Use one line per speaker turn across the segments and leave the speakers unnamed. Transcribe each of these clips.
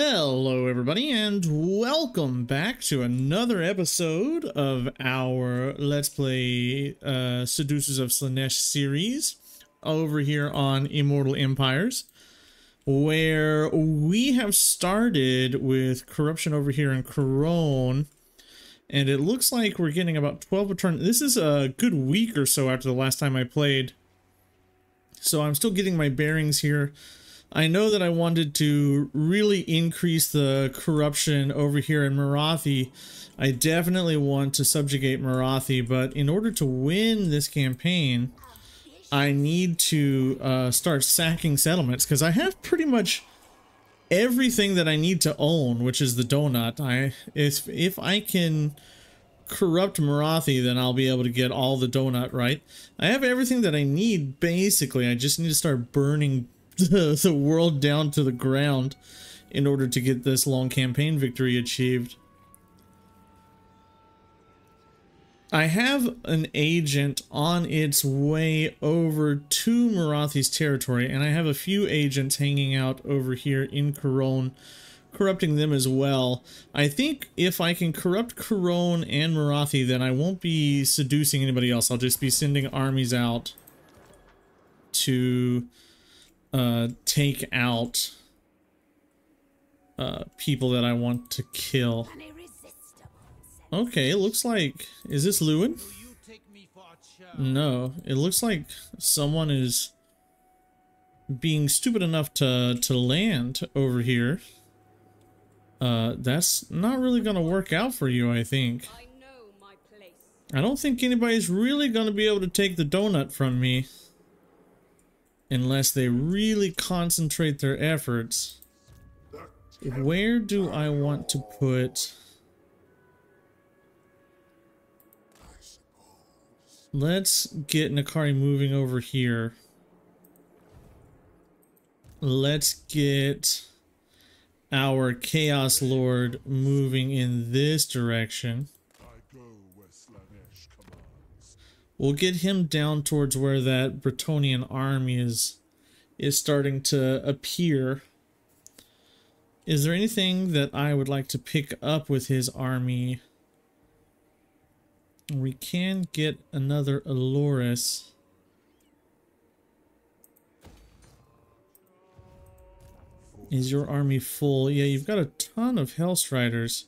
Hello everybody and welcome back to another episode of our Let's Play Seducers of Slaanesh series over here on Immortal Empires, where we have started with corruption over here in Corone, and it looks like we're getting about 12 a turn. This is a good week or so after the last time I played, so I'm still getting my bearings here. I know that I wanted to really increase the corruption over here in Morathi. I definitely want to subjugate Morathi, but in order to win this campaign, I need to start sacking settlements, because I have pretty much everything that I need to own, which is the donut. If I can corrupt Morathi, then I'll be able to get all the donut, right? I have everything that I need, basically. I just need to start burning the world down to the ground in order to get this long campaign victory achieved. I have an agent on its way over to Morathi's territory, and I have a few agents hanging out over here in Corone, corrupting them as well. I think if I can corrupt Corone and Morathi, then I won't be seducing anybody else. I'll just be sending armies out to take out people that I want to kill. Okay, it looks like... Is this Lewin? No, it looks like someone is being stupid enough to land over here. That's not really gonna work out for you, I think. I don't think anybody's really gonna be able to take the donut from me unless they really concentrate their efforts. Where do I want to put... Let's get Nakari moving over here. Let's get our Chaos Lord moving in this direction. We'll get him down towards where that Bretonnian army is starting to appear. Is there anything that I would like to pick up with his army? We can get another Aloris. Is your army full? Yeah, you've got a ton of Hellstriders.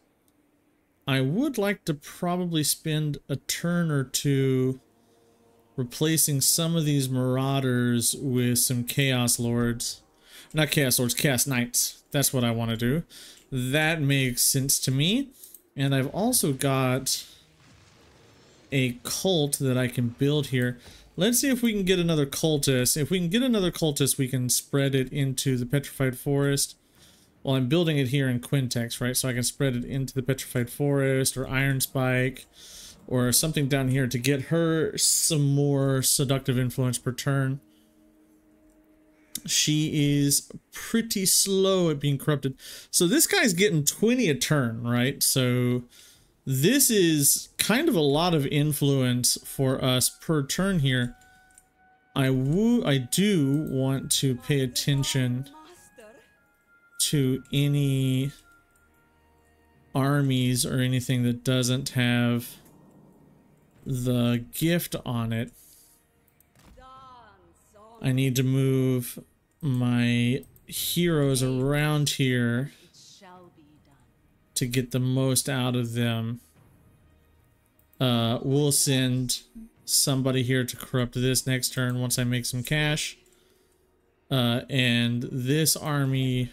I would like to probably spend a turn or two replacing some of these Marauders with some Chaos Lords. Not Chaos Lords, Chaos Knights. That's what I want to do. That makes sense to me. And I've also got a cult that I can build here. Let's see if we can get another cultist. If we can get another cultist, we can spread it into the Petrified Forest. Well, I'm building it here in Quintex, right? So I can spread it into the Petrified Forest or Iron Spike or something down here to get her some more seductive influence per turn. She is pretty slow at being corrupted. So this guy's getting 20 a turn, right? So this is kind of a lot of influence for us per turn here. I do want to pay attention to any armies or anything that doesn't have the gift on it. I need to move my heroes around here to get the most out of them. We'll send somebody here to corrupt this next turn once I make some cash. And this army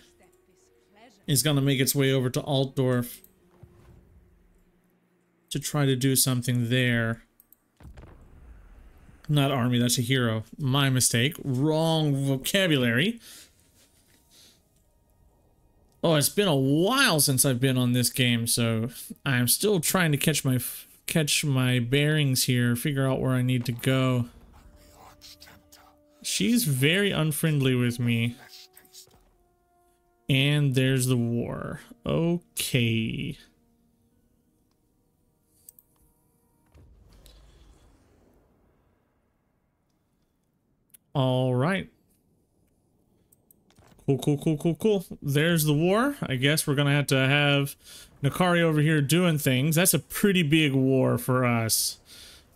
is going to make its way over to Altdorf to try to do something there. Not army, that's a hero. My mistake. Wrong vocabulary. Oh, it's been a while since I've been on this game, so I'm still trying to catch my bearings here, figure out where I need to go. She's very unfriendly with me. And there's the war. Okay. All right. Cool, cool, cool, cool, cool. There's the war. I guess we're gonna have to have Nakari over here doing things. That's a pretty big war for us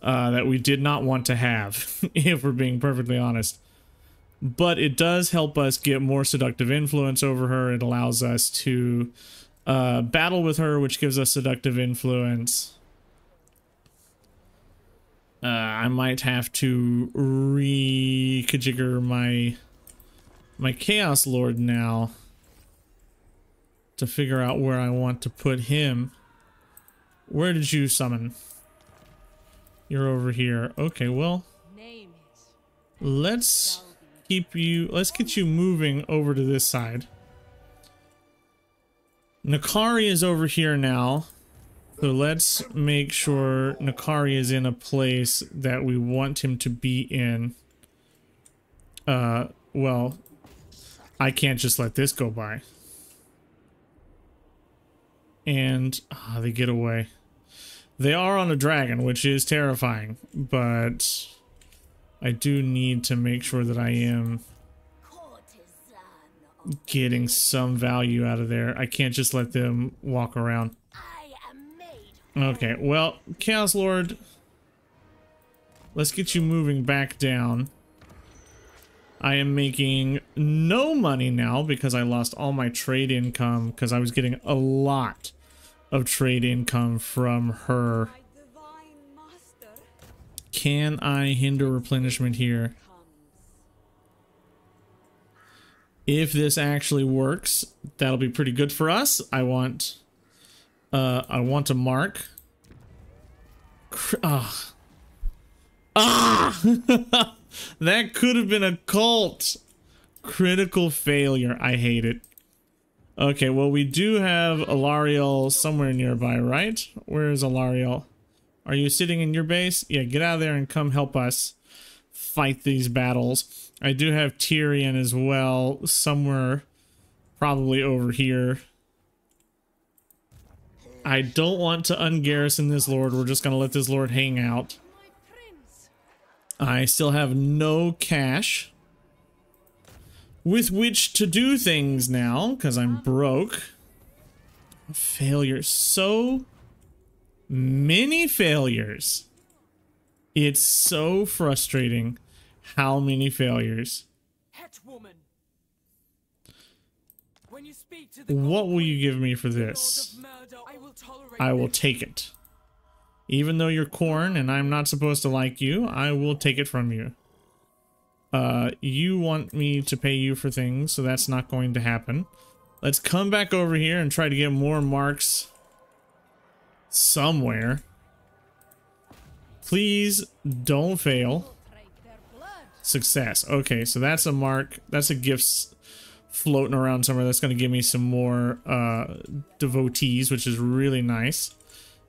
that we did not want to have, if we're being perfectly honest. But it does help us get more seductive influence over her. It allows us to battle with her, which gives us seductive influence. I might have to re-kajigger my Chaos Lord now to figure out where I want to put him. Where did you summon? You're over here. Okay, well, let's get you moving over to this side. Nakari is over here now. So let's make sure Nakari is in a place that we want him to be in. Well, I can't just let this go by. And they get away. They are on a dragon, which is terrifying, but I do need to make sure that I am getting some value out of there. I can't just let them walk around. Okay, well, Chaos Lord, let's get you moving back down. I am making no money now because I lost all my trade income because I was getting a lot of trade income from her. Can I hinder replenishment here? If this actually works, that'll be pretty good for us. I want to mark. That could have been a cult. Critical failure. I hate it. Okay, well, we do have Alariel somewhere nearby, right? Where is Alariel? Are you sitting in your base? Yeah, get out of there and come help us fight these battles. I do have Tyrion as well, somewhere probably over here. I don't want to ungarrison this lord. We're just going to let this lord hang out. I still have no cash with which to do things now because I'm broke. Failures. So many failures. It's so frustrating how many failures. What will you give me for this? I will take it. Even though you're corn and I'm not supposed to like you, I will take it from you. You want me to pay you for things, so that's not going to happen. Let's come back over here and try to get more marks somewhere. Please don't fail. Success. Okay, so that's a mark. That's a gift floating around somewhere. That's going to give me some more devotees, which is really nice.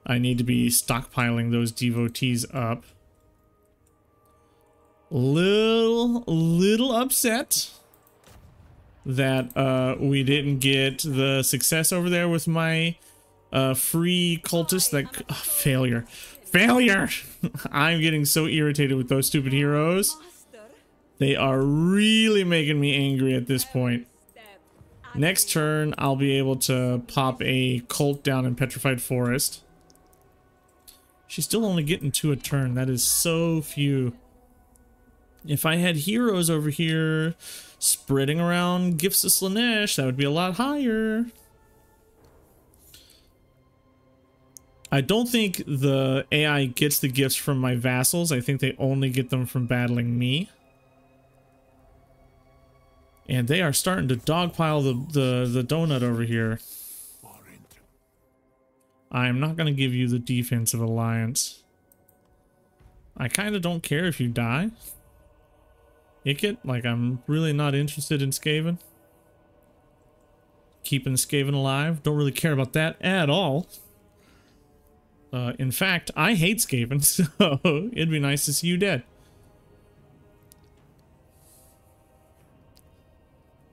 I need to be stockpiling those devotees up. Little upset that we didn't get the success over there with my free cultist. That failure. I'm getting so irritated with those stupid heroes. They are really making me angry at this point. Next turn, I'll be able to pop a cult down in Petrified Forest. She's still only getting 2 a turn. That is so few. If I had heroes over here spreading around gifts of Slaanesh, that would be a lot higher. I don't think the AI gets the gifts from my vassals. I think they only get them from battling me. And they are starting to dogpile the donut over here. I'm not going to give you the defensive alliance. I kind of don't care if you die. Icket, like, I'm really not interested in Skaven. Keeping Skaven alive, don't really care about that at all. In fact, I hate Skaven, so it'd be nice to see you dead.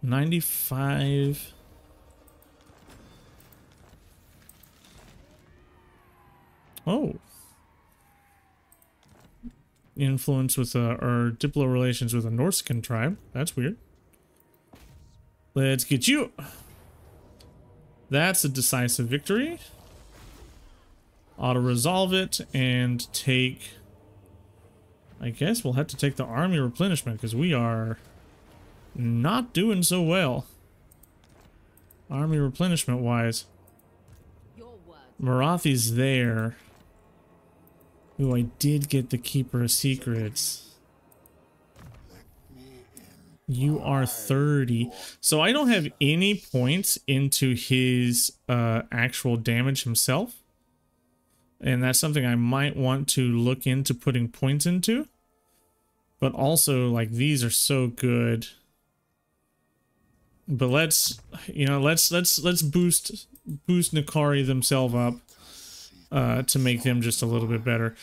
95. Oh. Influence with or diplo relations with a Norscan tribe. That's weird. Let's get you. That's a decisive victory. Auto resolve it and take, I guess we'll have to take the army replenishment because we are not doing so well. Army replenishment wise. Morathi's there. Ooh, I did get the Keeper of Secrets. You are 30. So I don't have any points into his actual damage himself. And that's something I might want to look into putting points into. But also, like, these are so good. But let's boost Nakari themselves up to make them just a little bit better.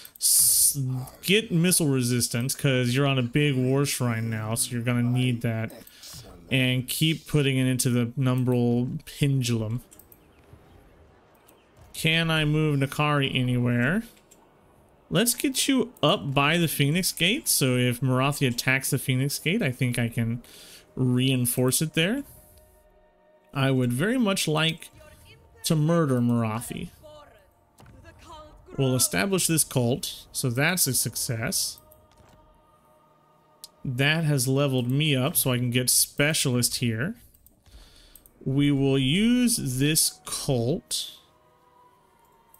Get missile resistance because you're on a big war shrine now, so you're gonna need that. And keep putting it into the numbral pendulum. Can I move Nakari anywhere? Let's get you up by the Phoenix Gate. So if Morathi attacks the Phoenix Gate, I think I can reinforce it there. I would very much like to murder Morathi. We'll establish this cult, so that's a success. That has leveled me up so I can get specialist here. We will use this cult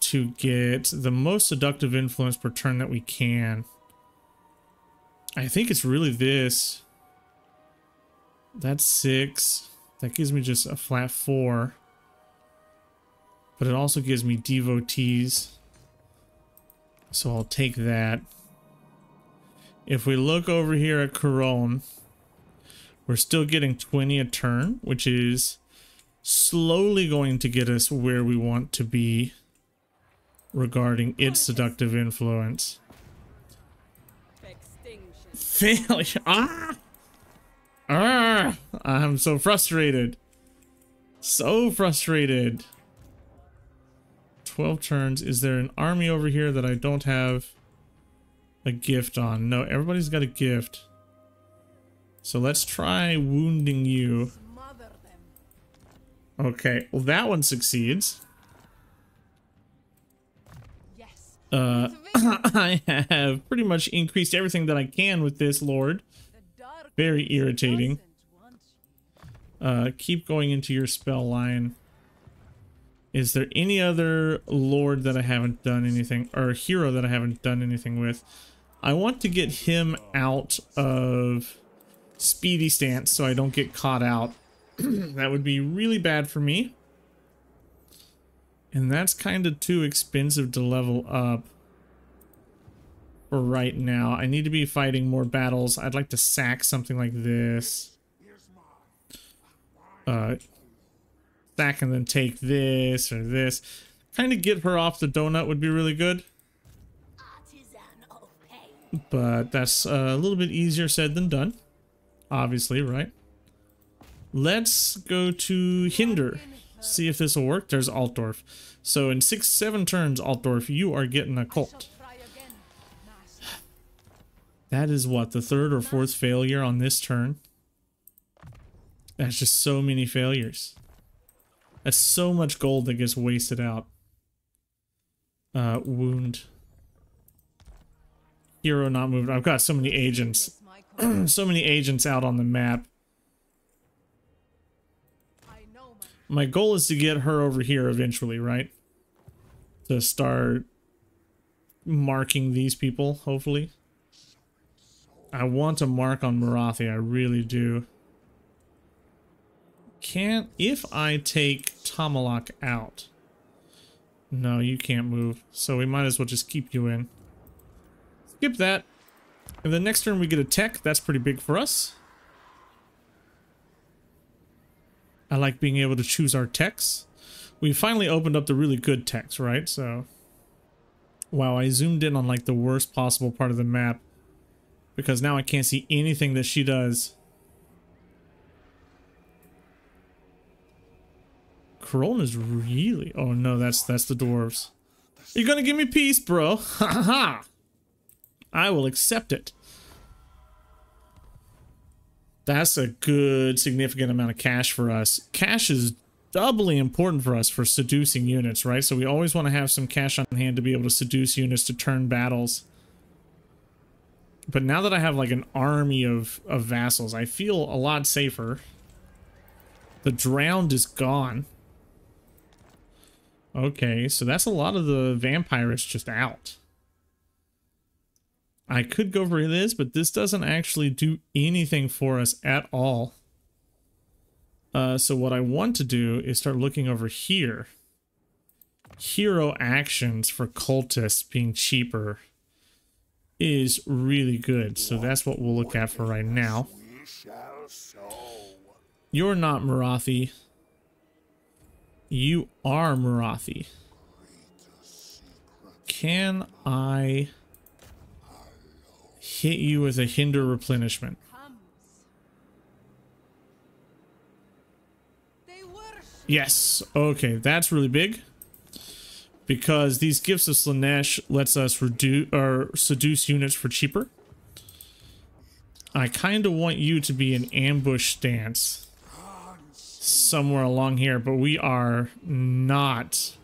to get the most seductive influence per turn that we can. I think it's really this. That's 6. That gives me just a flat 4. But it also gives me devotees. So I'll take that. If we look over here at Couronne, we're still getting 20 a turn, which is slowly going to get us where we want to be regarding its seductive influence. Failure. I'm so frustrated. So frustrated. 12 turns. Is there an army over here that I don't have a gift on? No, everybody's got a gift. So let's try wounding you. Okay, well that one succeeds. I have pretty much increased everything that I can with this lord. Very irritating. Keep going into your spell line. Is there any other lord that I haven't done anything, or hero that I haven't done anything with? I want to get him out of speedy stance so I don't get caught out. That would be really bad for me. And that's kind of too expensive to level up for right now. I need to be fighting more battles. I'd like to sack something like this. Sack and then take this or this. Kind of get her off the donut would be really good. But that's a little bit easier said than done. Obviously, right? Let's go to Hinder. See if this will work. There's Altdorf. So in 6-7 turns, Altdorf, you are getting a cult. That is what, the 3rd or 4th failure on this turn? That's just so many failures. That's so much gold that gets wasted out. Wound. Hero not moved. I've got so many agents. So many agents out on the map. My goal is to get her over here eventually, right? To start marking these people, hopefully. I want to mark on Morathi, I really do. If I take Tomalak out. No, you can't move, so we might as well just keep you in. Skip that. And the next turn we get a tech, that's pretty big for us. I like being able to choose our techs. We finally opened up the really good techs, right? So, wow, I zoomed in on like the worst possible part of the map because now I can't see anything that she does. Couronne is really... Oh no, that's the dwarves. You're gonna give me peace, bro. Ha ha! I will accept it. That's a good significant amount of cash for us. Cash is doubly important for us for seducing units, right? So we always want to have some cash on hand to be able to seduce units to turn battles. But now that I have like an army of vassals, I feel a lot safer. The drowned is gone. Okay, so that's a lot of the vampires just out. I could go for this, but this doesn't actually do anything for us at all. So what I want to do is start looking over here. Hero actions for cultists being cheaper is really good. So that's what we'll look at for right now. You're not Morathi. You are Morathi. Can I hit you with a hinder replenishment? Yes. Okay, that's really big. Because these gifts of Slaanesh lets us reduce or seduce units for cheaper. I kind of want you to be an ambush stance somewhere along here, but we are not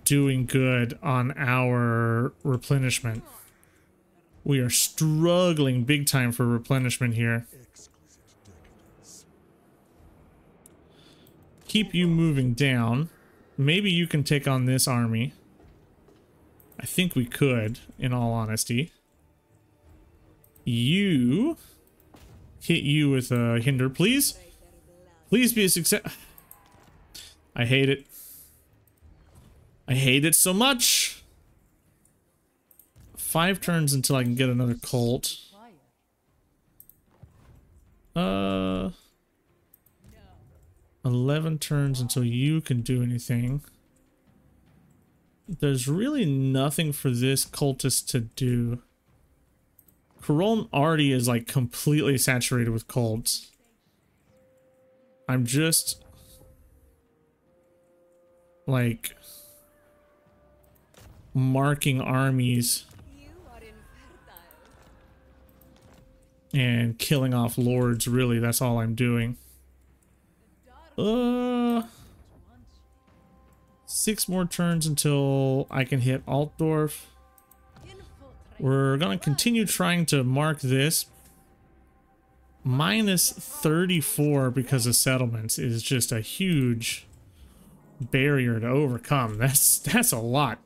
doing good on our replenishment. We are struggling big time for replenishment here. Keep you moving down. Maybe you can take on this army. I think we could, in all honesty. You hit you with a hinder, please. Please be a success. I hate it. I hate it so much. 5 turns until I can get another cult. 11 turns until you can do anything. There's really nothing for this cultist to do. Corone already is like completely saturated with cults. I'm just like marking armies and killing off lords. Really, that's all I'm doing. 6 more turns until I can hit Altdorf. We're gonna continue trying to mark this. Minus 34 because of settlements is just a huge barrier to overcome. That's a lot.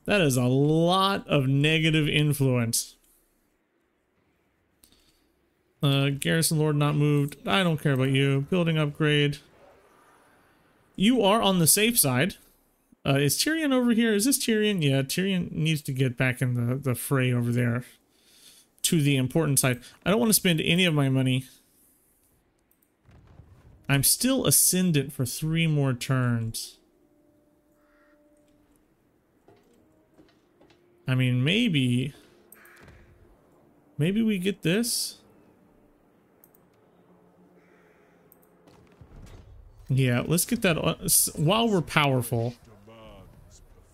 That is a lot of negative influence. Garrison Lord not moved. I don't care about you. Building upgrade. You are on the safe side. Is Tyrion over here? Is this Tyrion? Yeah, Tyrion needs to get back in the fray over there. To the important side. I don't want to spend any of my money. I'm still ascendant for 3 more turns. I mean, maybe we get this. Yeah, let's get that while we're powerful.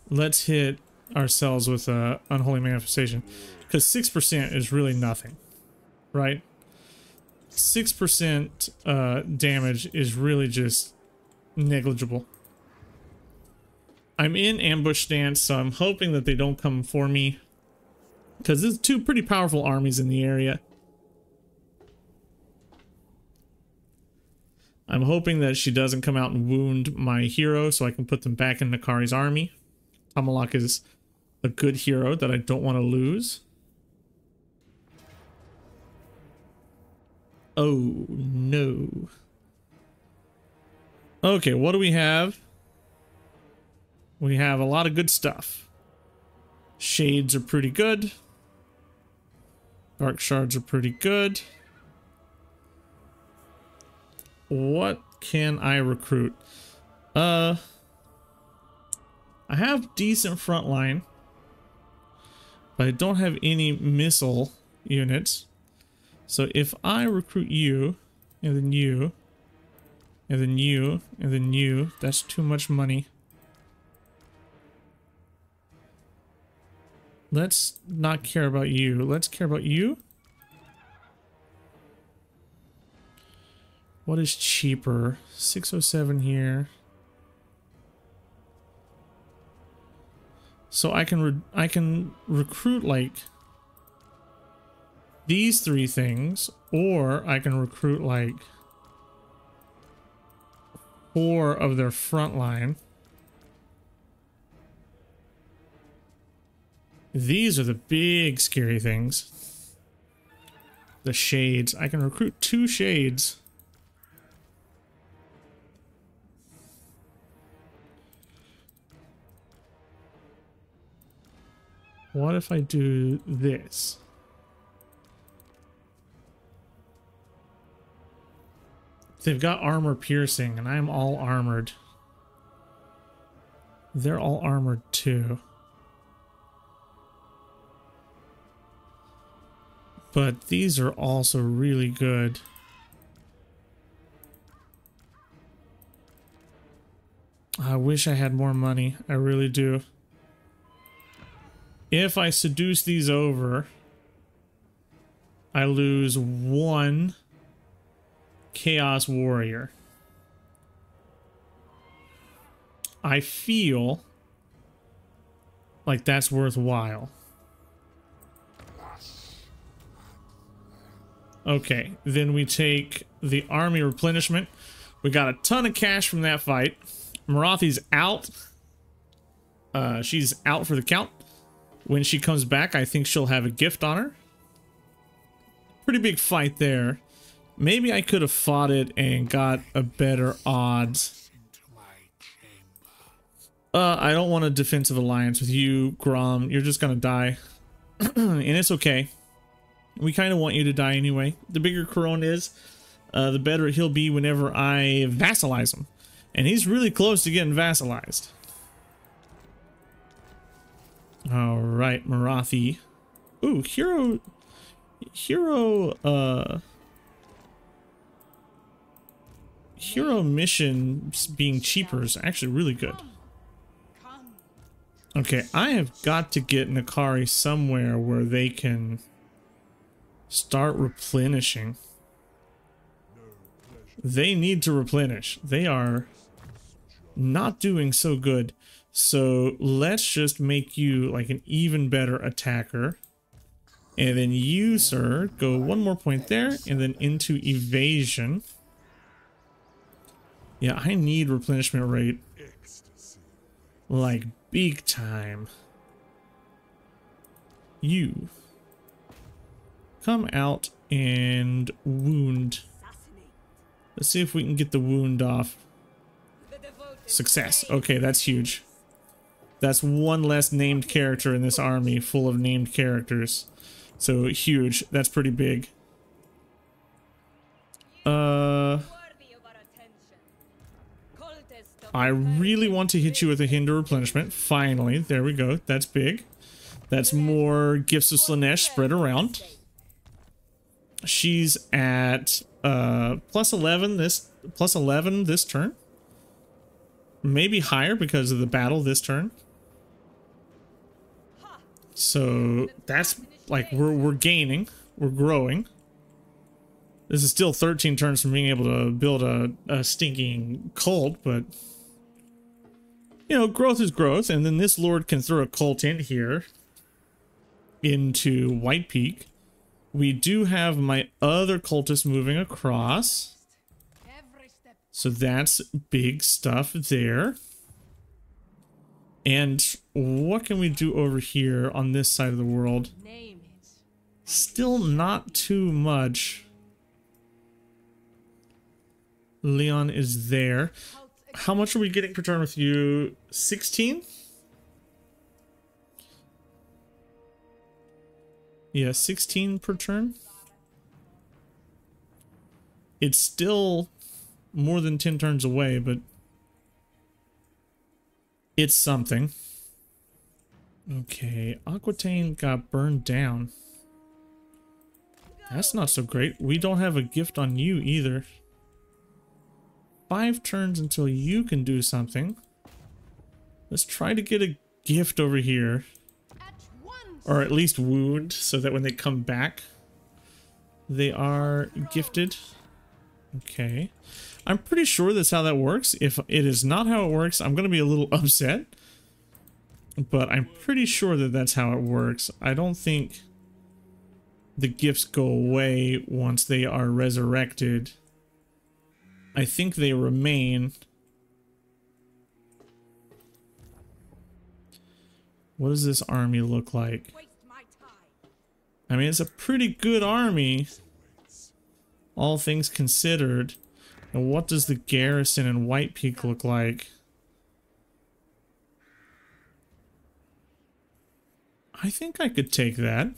Let's hit ourselves with a unholy manifestation, because 6% is really nothing, right? 6% damage is really just negligible. I'm in ambush stance, so I'm hoping that they don't come for me, because there's 2 pretty powerful armies in the area. I'm hoping that she doesn't come out and wound my hero so I can put them back in Nakari's army. Amalak is a good hero that I don't want to lose. Oh, no. Okay, what do we have? We have a lot of good stuff. Shades are pretty good. Dark shards are pretty good. What can I recruit? I have decent frontline, but I don't have any missile units. So if I recruit you, and then you, and then you, and then you, that's too much money. Let's not care about you. Let's care about you. What is cheaper? 607 here. So I can recruit like these 3 things, or I can recruit like 4 of their front line. These are the big scary things. The shades. I can recruit 2 shades. What if I do this? They've got armor piercing, and I'm all armored. They're all armored too. But these are also really good. I wish I had more money. I really do. If I seduce these over, I lose 1 Chaos Warrior. I feel like that's worthwhile. Okay, then we take the army replenishment. We got a ton of cash from that fight. Morathi's out. She's out for the count. When she comes back, I think she'll have a gift on her. Pretty big fight there. Maybe I could have fought it and got a better odds. I don't want a defensive alliance with you, Grom. You're just gonna die. And it's okay. We kind of want you to die anyway. The bigger Corona is, the better he'll be whenever I vassalize him. And he's really close to getting vassalized. Alright, Morathi. Ooh, hero missions being cheaper is actually really good. Okay, I have got to get Nakari somewhere where they can start replenishing. They need to replenish. They are not doing so good. So let's just make you like an even better attacker. And then you, sir, go 1 more point there and then into evasion. Yeah, I need replenishment rate. Like big time. You come out and wound. Let's see if we can get the wound off. Success. Okay, that's huge. That's 1 less named character in this army full of named characters. So huge. That's pretty big. I really want to hit you with a hinder replenishment. Finally, there we go. That's big. That's more gifts of Slaanesh spread around. She's at +11 this turn. Maybe higher because of the battle this turn. So that's like we're gaining, we're growing. This is still 13 turns from being able to build a stinking cult, but you know, growth is growth. And then this lord can throw a cult in here into White Peak. We do have my other cultist moving across, so that's big stuff there. And what can we do over here on this side of the world? Still not too much. Leon is there. How much are we getting per turn with you? 16? Yeah, 16 per turn. It's still more than 10 turns away, but it's something. Okay, Aquitaine got burned down. That's not so great. We don't have a gift on you either. 5 turns until you can do something. Let's try to get a gift over here. Or at least wound, so that when they come back, they are gifted. Okay. I'm pretty sure that's how that works. If it is not how it works, I'm going to be a little upset. But I'm pretty sure that that's how it works. I don't think the gifts go away once they are resurrected. I think they remain. What does this army look like? I mean, it's a pretty good army, all things considered. And what does the garrison in White Peak look like? I think I could take that.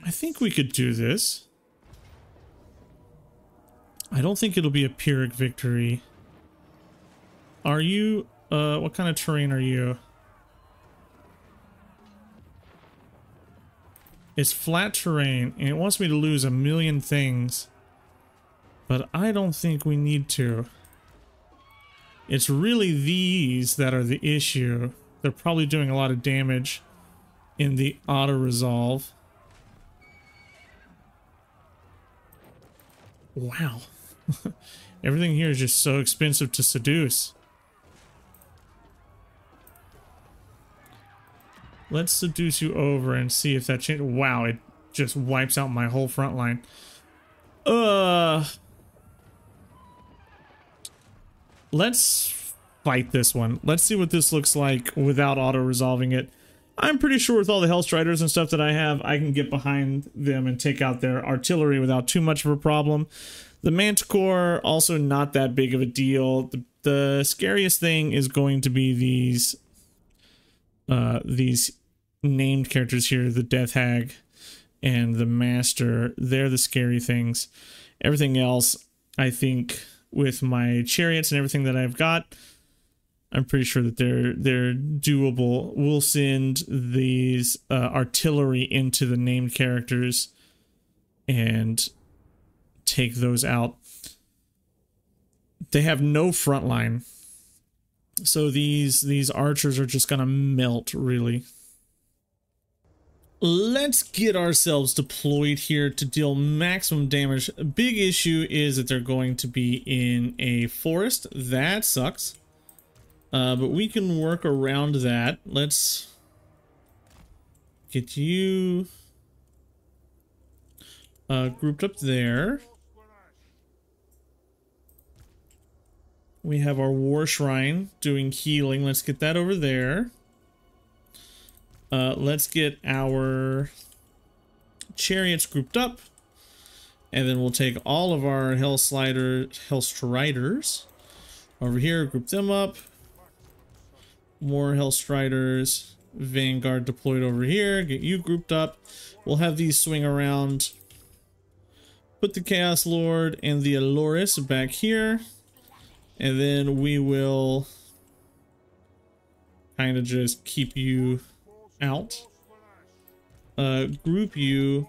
I think we could do this. I don't think it'll be a Pyrrhic victory. Are you, what kind of terrain are you? It's flat terrain, and it wants me to lose a million things. But I don't think we need to. It's really these that are the issue. They're probably doing a lot of damage in the auto-resolve. Wow. Everything here is just so expensive to seduce. Let's seduce you over and see if that changes. Wow, it just wipes out my whole front line. Let's fight this one. Let's see what this looks like without auto-resolving it. I'm pretty sure with all the Hellstriders and stuff that I have, I can get behind them and take out their artillery without too much of a problem. The Manticore, also not that big of a deal. The scariest thing is going to be these named characters here, the Death Hag and the Master. They're the scary things. Everything else, I think, with my chariots and everything that I've got, I'm pretty sure that they're doable. We'll send these artillery into the named characters and take those out. They have no front line, so these archers are just gonna melt, really. Let's get ourselves deployed here to deal maximum damage. A big issue is that they're going to be in a forest. That sucks. But we can work around that. Let's get you grouped up there. We have our war shrine doing healing. Let's get that over there. Let's get our chariots grouped up, and then we'll take all of our Hellstriders over here, group them up. More Hellstriders, Vanguard deployed over here, get you grouped up. We'll have these swing around. Put the Chaos Lord and the Aloris back here, and then we will kind of just keep you out. Group you.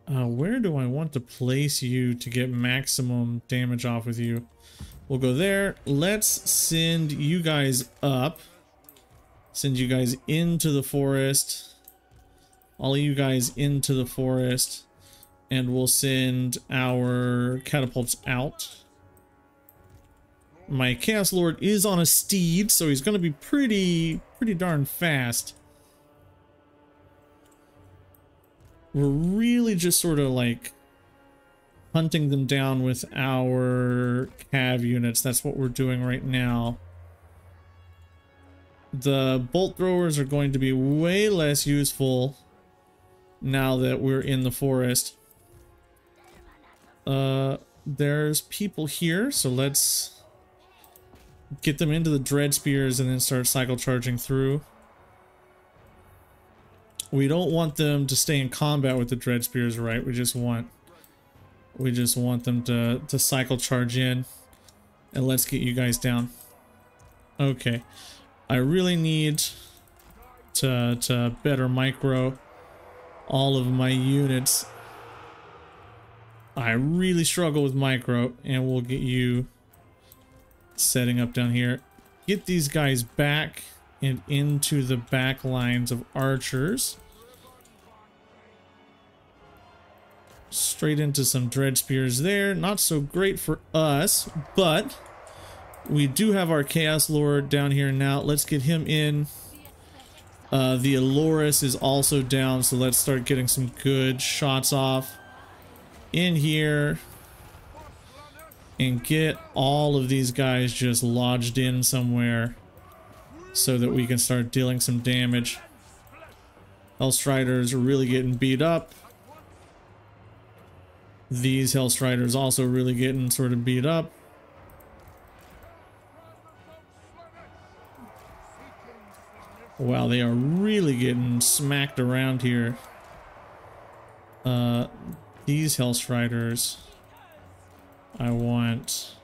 Where do I want to place you to get maximum damage off with you? We'll go there. Let's send you guys up. Send you guys into the forest. All of you guys into the forest. And we'll send our catapults out. My Chaos Lord is on a steed, so he's going to be pretty darn fast. We're really just sort of like hunting them down with our cav units. That's what we're doing right now. The bolt throwers are going to be way less useful now that we're in the forest. There's people here, so let's get them into the dread spears and then start cycle charging through. We don't want them to stay in combat with the dread spears, right? We just want them to cycle charge in, and let's get you guys down. Okay, I really need to better micro all of my units. I really struggle with micro, and we'll get you setting up down here. Get these guys back and into the back lines of archers. Straight into some dread spears there. Not so great for us, but we do have our Chaos Lord down here now. Let's get him in. The Aloris is also down, so let's start getting some good shots off in here and get all of these guys just lodged in somewhere so that we can start dealing some damage. Hellstriders are really getting beat up. These Hellstriders also really getting sort of beat up. Wow, they are really getting smacked around here. These Hellstriders, I want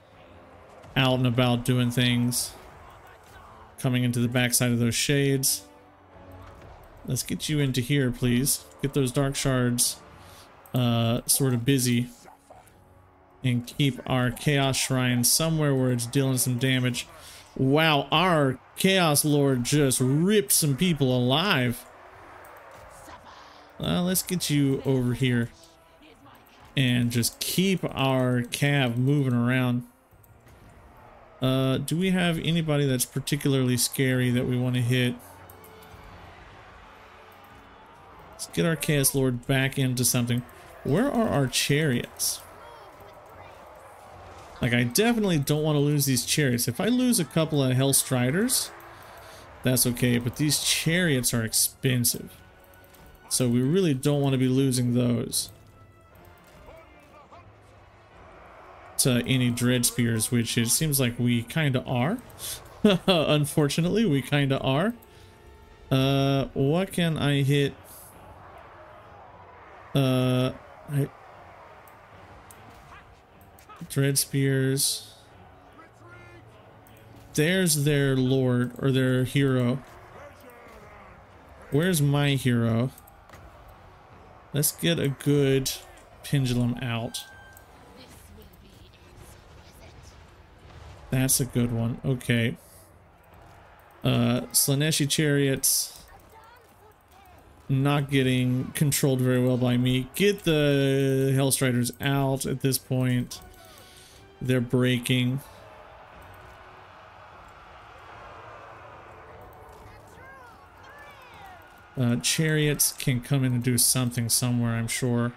out and about doing things. Coming into the backside of those shades. Let's get you into here, please. Get those dark shards sort of busy. And keep our Chaos Shrine somewhere where it's dealing some damage. Wow, our Chaos Lord just ripped some people alive. Let's get you over here. And just keep our cav moving around. Do we have anybody that's particularly scary that we want to hit? Let's get our Chaos Lord back into something. Where are our chariots? Like, I definitely don't want to lose these chariots. If I lose a couple of Hellstriders, that's okay, but these chariots are expensive. So we really don't want to be losing those to any dread spears, which it seems like we kind of are. Unfortunately, we kind of are. What can I hit? Dread spears. There's their lord, or their hero. Where's my hero? Let's get a good pendulum out. That's a good one. Okay. Slaaneshi chariots not getting controlled very well by me. Get the Hellstriders out at this point. They're breaking. Chariots can come in and do something somewhere, I'm sure.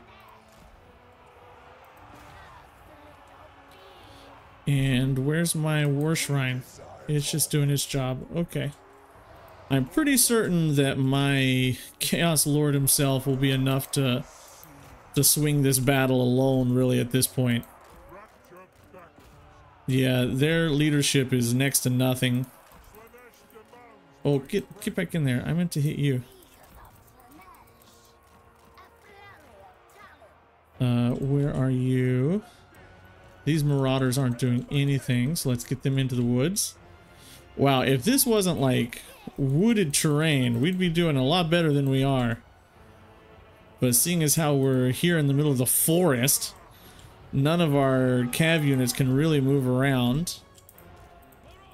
And where's my War Shrine? It's just doing its job. Okay. I'm pretty certain that my Chaos Lord himself will be enough to swing this battle alone, really, at this point. Yeah, their leadership is next to nothing. Oh, get back in there. I meant to hit you. Where are you? These marauders aren't doing anything, so let's get them into the woods. Wow, if this wasn't like wooded terrain, we'd be doing a lot better than we are. But seeing as how we're here in the middle of the forest, none of our cav units can really move around.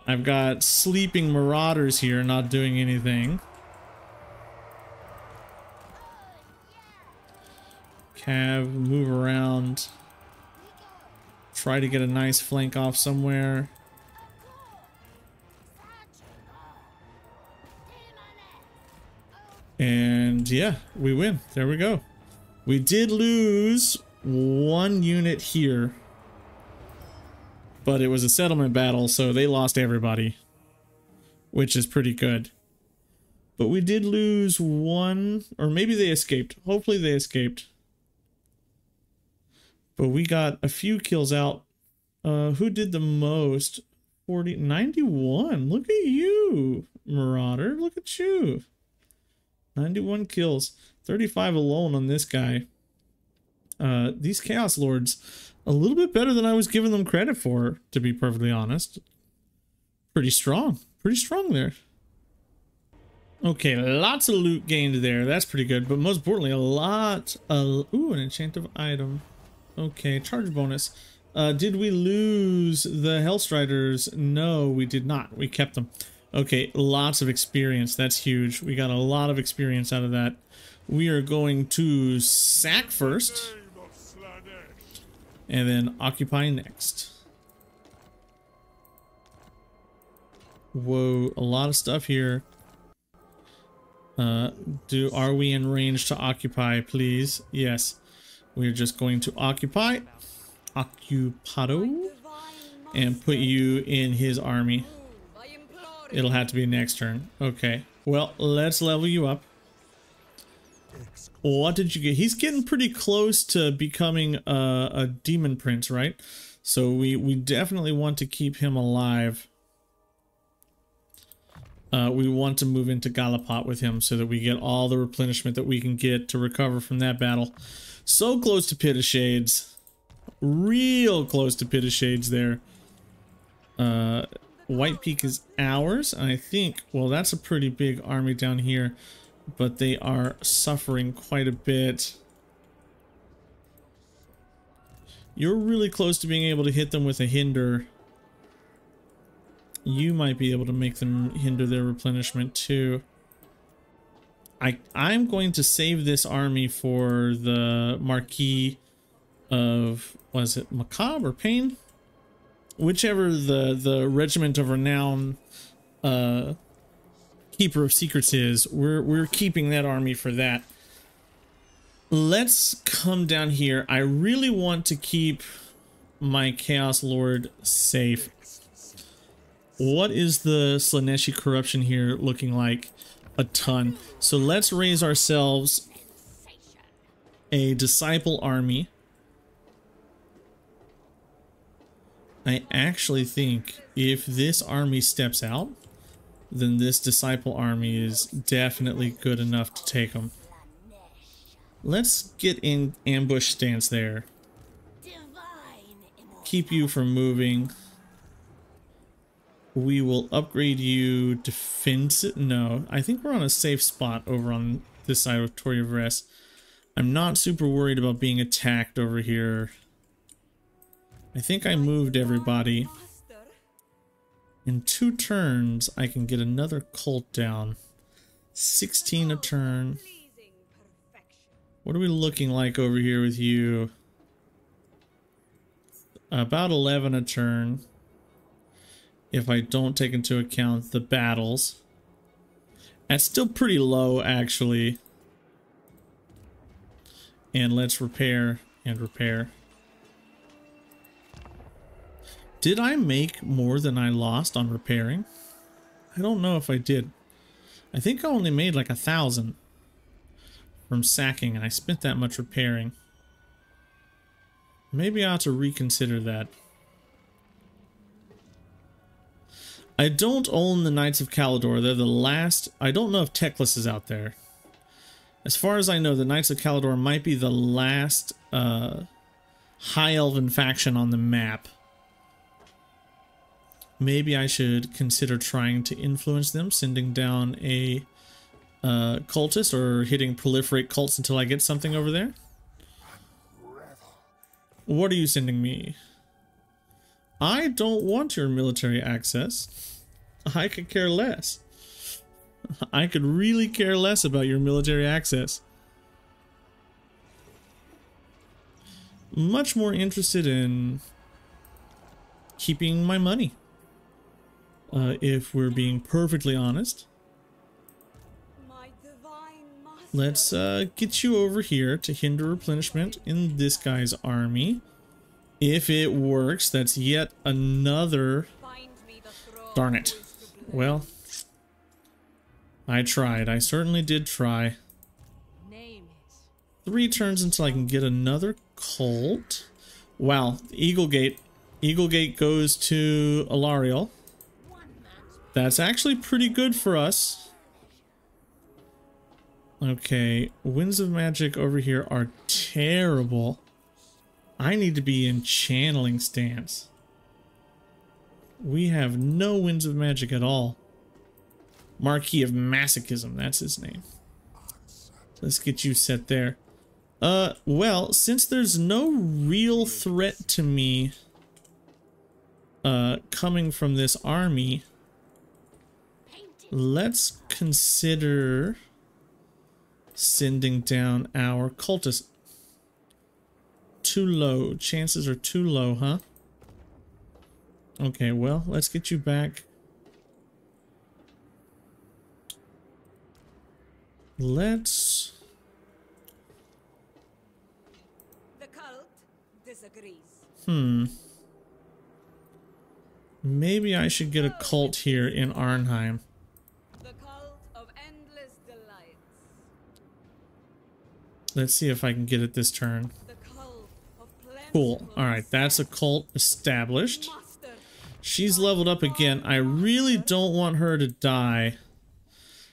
I've got sleeping marauders here not doing anything. Cav, move around. Try to get a nice flank off somewhere. And yeah, we win. There we go. We did lose one unit here, but it was a settlement battle, so they lost everybody, which is pretty good. But we did lose one, or maybe they escaped. Hopefully they escaped. But we got a few kills out. Who did the most? 91. Look at you, Marauder. Look at you. 91 kills. 35 alone on this guy. These Chaos Lords, a little bit better than I was giving them credit for, to be perfectly honest. Pretty strong. Pretty strong there. Okay, lots of loot gained there. That's pretty good. But most importantly, a lot of... Ooh, an enchanted item. Okay, charge bonus. Did we lose the Hellstriders? No, we did not. We kept them. Okay, lots of experience. That's huge. We got a lot of experience out of that. We are going to sack first. And then occupy next. Whoa, a lot of stuff here. Are we in range to occupy, please? Yes. We're just going to occupy. Occupado. And put you in his army. It'll have to be next turn. Okay. Well, let's level you up. What did you get? He's getting pretty close to becoming a demon prince, right? So we definitely want to keep him alive. We want to move into Gallipot with him so that we get all the replenishment that we can get to recover from that battle. So close to Pit of Shades. Real close to Pit of Shades there. White Peak is ours. And I think, well, that's a pretty big army down here. But they are suffering quite a bit. You're really close to being able to hit them with a hinder. You might be able to make them hinder their replenishment too. I'm going to save this army for the Marquis of, was it Macabre or Pain? Whichever the Regiment of Renown Keeper of Secrets is, we're keeping that army for that. Let's come down here. I really want to keep my Chaos Lord safe. What is the Slaaneshi corruption here looking like? A ton. So let's raise ourselves a disciple army. I actually think if this army steps out, then this disciple army is definitely good enough to take them. Let's get in ambush stance there. Keep you from moving. We will upgrade you defensive. No, I think we're on a safe spot over on this side of Toria Vress. I'm not super worried about being attacked over here. I think I moved everybody. In 2 turns, I can get another cult down. 16 a turn. What are we looking like over here with you? About 11 a turn. If I don't take into account the battles. That's still pretty low, actually. And let's repair and repair. Did I make more than I lost on repairing? I don't know if I did. I think I only made like 1,000 from sacking, and I spent that much repairing. Maybe I ought to reconsider that. I don't own the Knights of Caledor. They're the last... I don't know if Teclis is out there. As far as I know, the Knights of Caledor might be the last High Elven faction on the map. Maybe I should consider trying to influence them, sending down a cultist or hitting proliferate cults until I get something over there. What are you sending me? I don't want your military access. I could care less. I could really care less about your military access. Much more interested in keeping my money. If we're being perfectly honest. Let's get you over here to hinder replenishment in this guy's army. If it works, that's yet another... Darn it. Well, I tried. I certainly did try. 3 turns until I can get another cult. Wow, Eagle Gate. Eagle Gate goes to Alariel. That's actually pretty good for us. Okay, Winds of Magic over here are terrible. I need to be in channeling stance. We have no Winds of Magic at all. Marquis of Masochism, that's his name. Let's get you set there. Well, since there's no real threat to me coming from this army, let's consider sending down our cultists too low. Chances are too low, huh? Okay, well, let's get you back. Let's...
The cult disagrees.
Maybe I should get a cult here in Arnheim.
The cult of endless delights.
Let's see if I can get it this turn.
The cult of
Cool. Alright, that's a cult established.
master.
She's leveled up again. I really don't want her to die.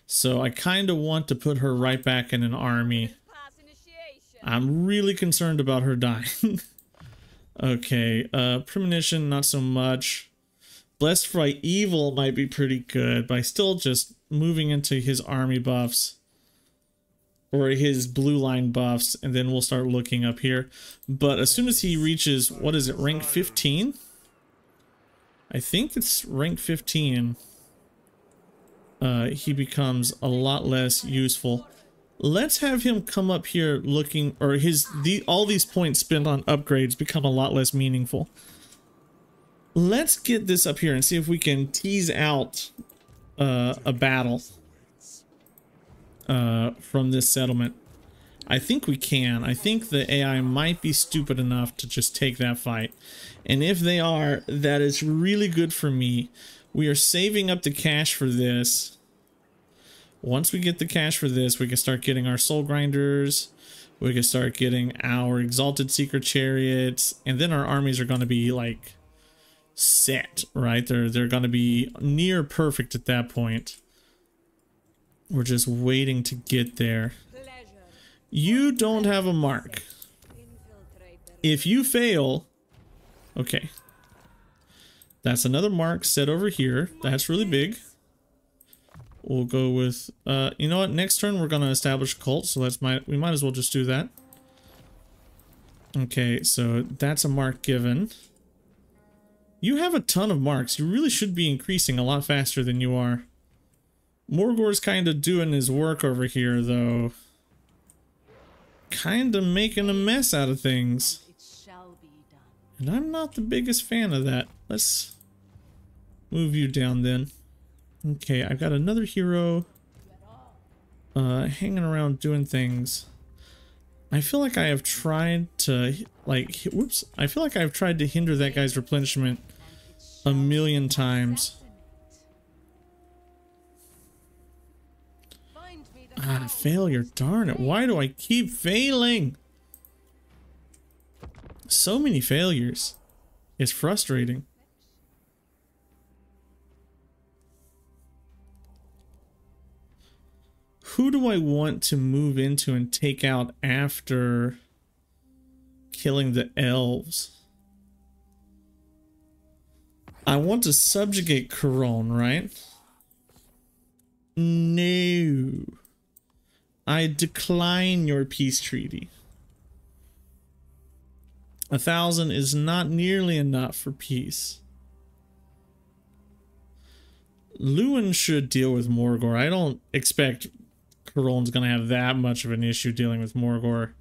So I kind of want to put her right back in an army.
Pass initiation.
I'm really concerned about her dying. Okay, premonition, not so much. Blessed by Evil might be pretty good, but I still just moving into his army buffs. Or his blue line buffs, and then we'll start looking up here. But as soon as he reaches, what is it, rank 15? I think it's rank 15. He becomes a lot less useful. Let's have him come up here looking, or all these points spent on upgrades become a lot less meaningful. Let's get this up here and see if we can tease out a battle from this settlement. I think we can. I think the AI might be stupid enough to just take that fight. And if they are, that is really good for me. We are saving up the cash for this. Once we get the cash for this, we can start getting our soul grinders. We can start getting our exalted seeker chariots. And then our armies are going to be like set, right? They're going to be near perfect at that point. We're just waiting to get there. You don't have a mark. If you fail, okay. That's another mark set over here. That's really big. We'll go with, you know what? Next turn we're gonna establish a cult, so we might as well just do that. Okay, so that's a mark given. You have a ton of marks. You really should be increasing a lot faster than you are. Morgor's kind of doing his work over here, though. Kind of making a mess out of things. And I'm not the biggest fan of that. Let's move you down then. Okay, I've got another hero hanging around doing things. I feel like I have tried to, like, whoops. I feel like I've tried to hinder that guy's replenishment a million times. Ah, failure, darn it. Why do I keep failing? So many failures. It's frustrating. Who do I want to move into and take out after killing the elves? I want to subjugate Couronne, right? No. I decline your peace treaty. 1,000 is not nearly enough for peace. Lewin should deal with Morgor. I don't expect Couronne's gonna have that much of an issue dealing with Morgor.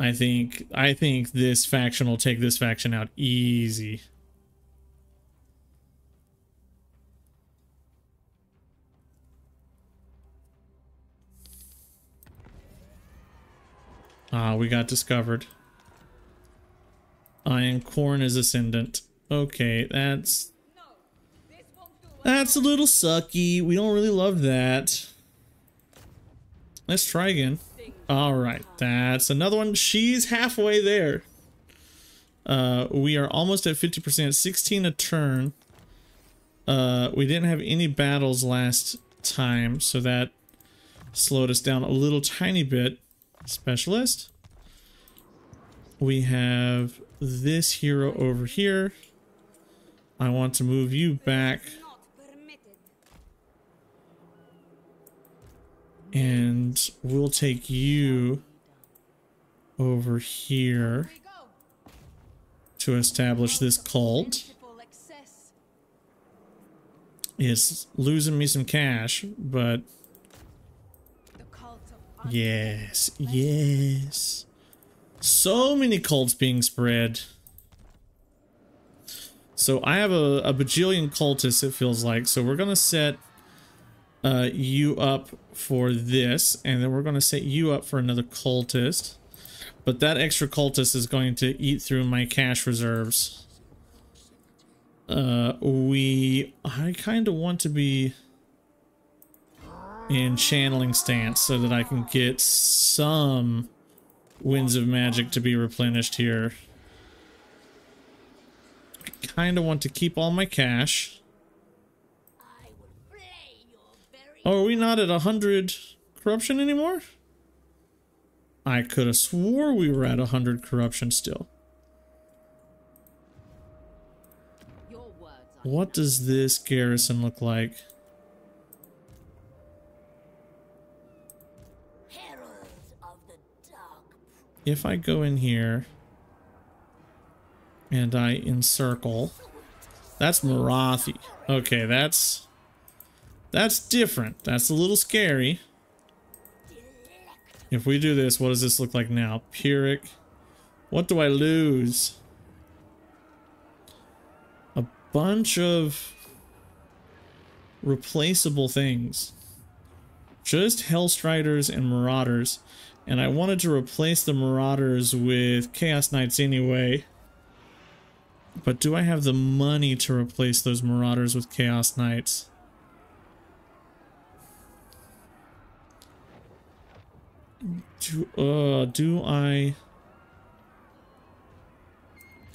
I think this faction will take this faction out easy. Ah, we got discovered. Iron Corn is ascendant. Okay, that's a little sucky. We don't really love that. Let's try again. Alright, that's another one. She's halfway there. We are almost at 50%. 16 a turn. We didn't have any battles last time, so that slowed us down a little tiny bit. Specialist. We have this hero over here. I want to move you back. And we'll take you over here to establish this cult. It's losing me some cash, but yes, yes. So many cults being spread. So I have a bajillion cultists, it feels like. So we're going to set you up for this. And then we're going to set you up for another cultist. But that extra cultist is going to eat through my cash reserves. I kind of want to be in channeling stance so that I can get some winds of magic to be replenished here. Kind of want to keep all my cash. Oh, are we not at 100 corruption anymore? I could have swore we were at 100 corruption still. What does this garrison look like? If I go in here and I encircle, that's Morathi. Okay, that's different. That's a little scary. If we do this, what does this look like now? Pyrrhic. What do I lose? A bunch of replaceable things. Just Hellstriders and Marauders. And I wanted to replace the Marauders with Chaos Knights anyway. But do I have the money to replace those Marauders with Chaos Knights? Do I?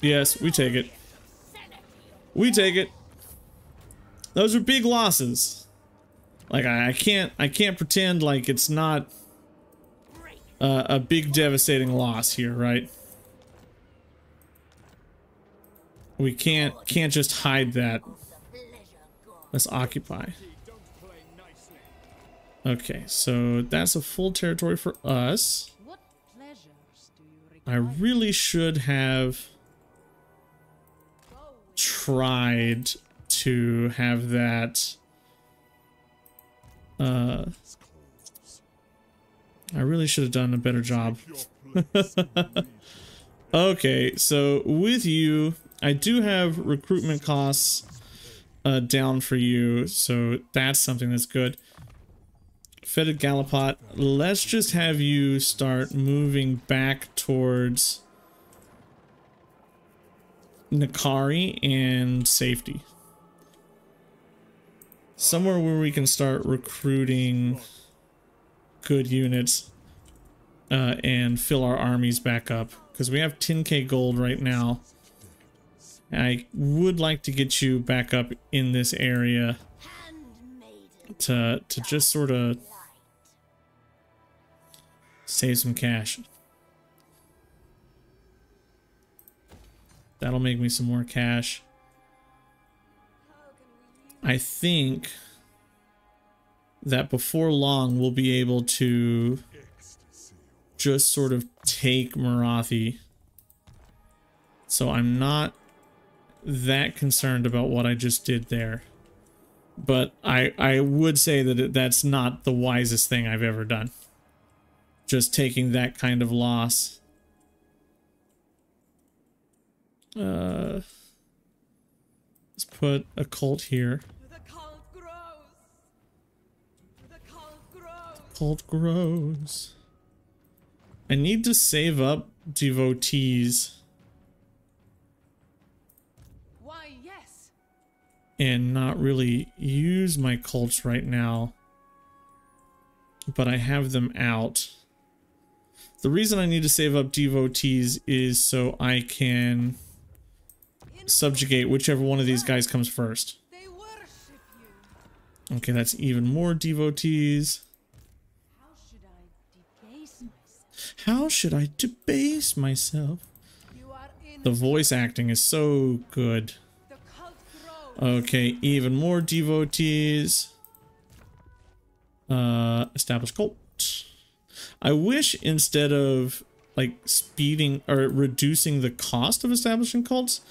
Yes, we take it. We take it. Those are big losses. Like I can't pretend like it's not a big devastating loss here, right? We can't just hide that. Let's occupy. Okay, so that's a full territory for us. I really should have tried to have that. I really should have done a better job. Okay, so with you, I do have recruitment costs down for you, so that's something that's good. Fetid Gallipot, let's just have you start moving back towards Nakari and safety. Somewhere where we can start recruiting good units and fill our armies back up. Because we have 10k gold right now. I would like to get you back up in this area to just sort of save some cash. That'll make me some more cash. I think that before long we'll be able to just sort of take Morathi. So I'm not that concerned about what I just did there. But I would say that that's not the wisest thing I've ever done. Just taking that kind of loss. Let's put a cult here.
The cult grows. The cult grows.
Cult grows. I need to save up devotees.
Why, yes.
And not really use my cults right now. But I have them out. The reason I need to save up devotees is so I can subjugate whichever one of these guys comes first.
They worship you.
Okay, that's even more devotees.
How should I debase myself?
How should I debase myself?
You are in
The voice acting is so good.
the cult grows.
Okay, even more devotees. Established cult. I wish instead of like speeding or reducing the cost of establishing cults,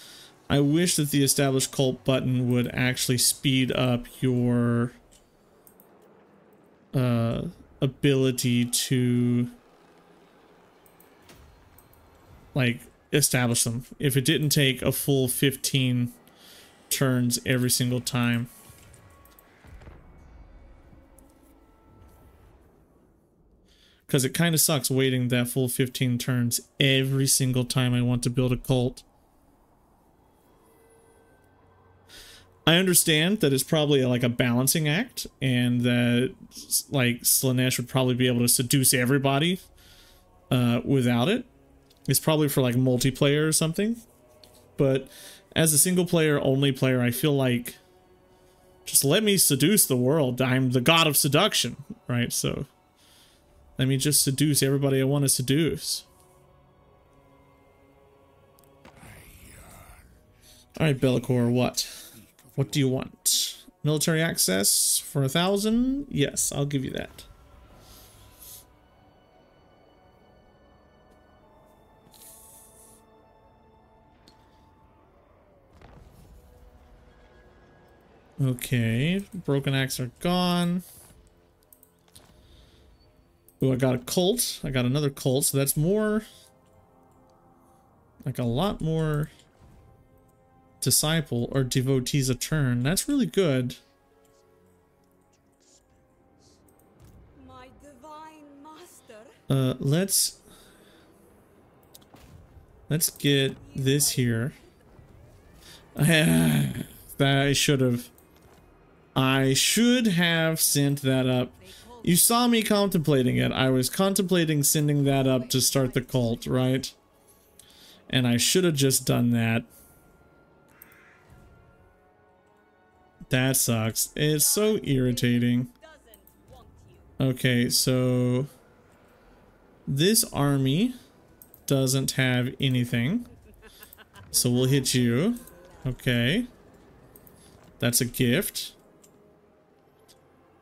I wish that the established cult button would actually speed up your ability to like establish them if it didn't take a full 15 turns every single time. Because it kind of sucks waiting that full 15 turns every single time I want to build a cult. I understand that it's probably like a balancing act, and that like Slaanesh would probably be able to seduce everybody without it. It's probably for like multiplayer or something. But as a single player only player, I feel like just let me seduce the world. I'm the god of seduction, right? So let me just seduce everybody I want to seduce. Alright, Bellicor, what? What do you want? Military access for 1,000? Yes, I'll give you that. Okay, broken axe are gone. Ooh, I got a cult. I got another cult, so that's more... like a lot more disciple or devotees a turn. That's really good.
My divine master.
Let's get this here. I should have sent that up. You saw me contemplating it. I was contemplating sending that up to start the cult, right? And I should have just done that. That sucks. It's so irritating. Okay, so this army doesn't have anything. So we'll hit you. Okay. That's a gift.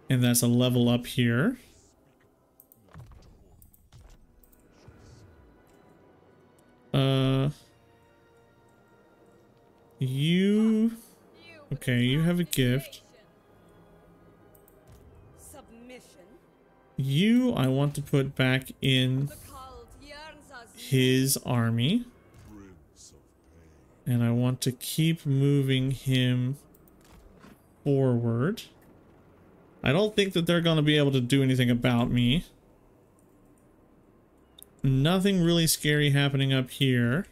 And that's a level up here. You... okay, you have a gift. You, I want to put back in his army. And I want to keep moving him forward. I don't think that they're going to be able to do anything about me. Nothing really scary happening up here.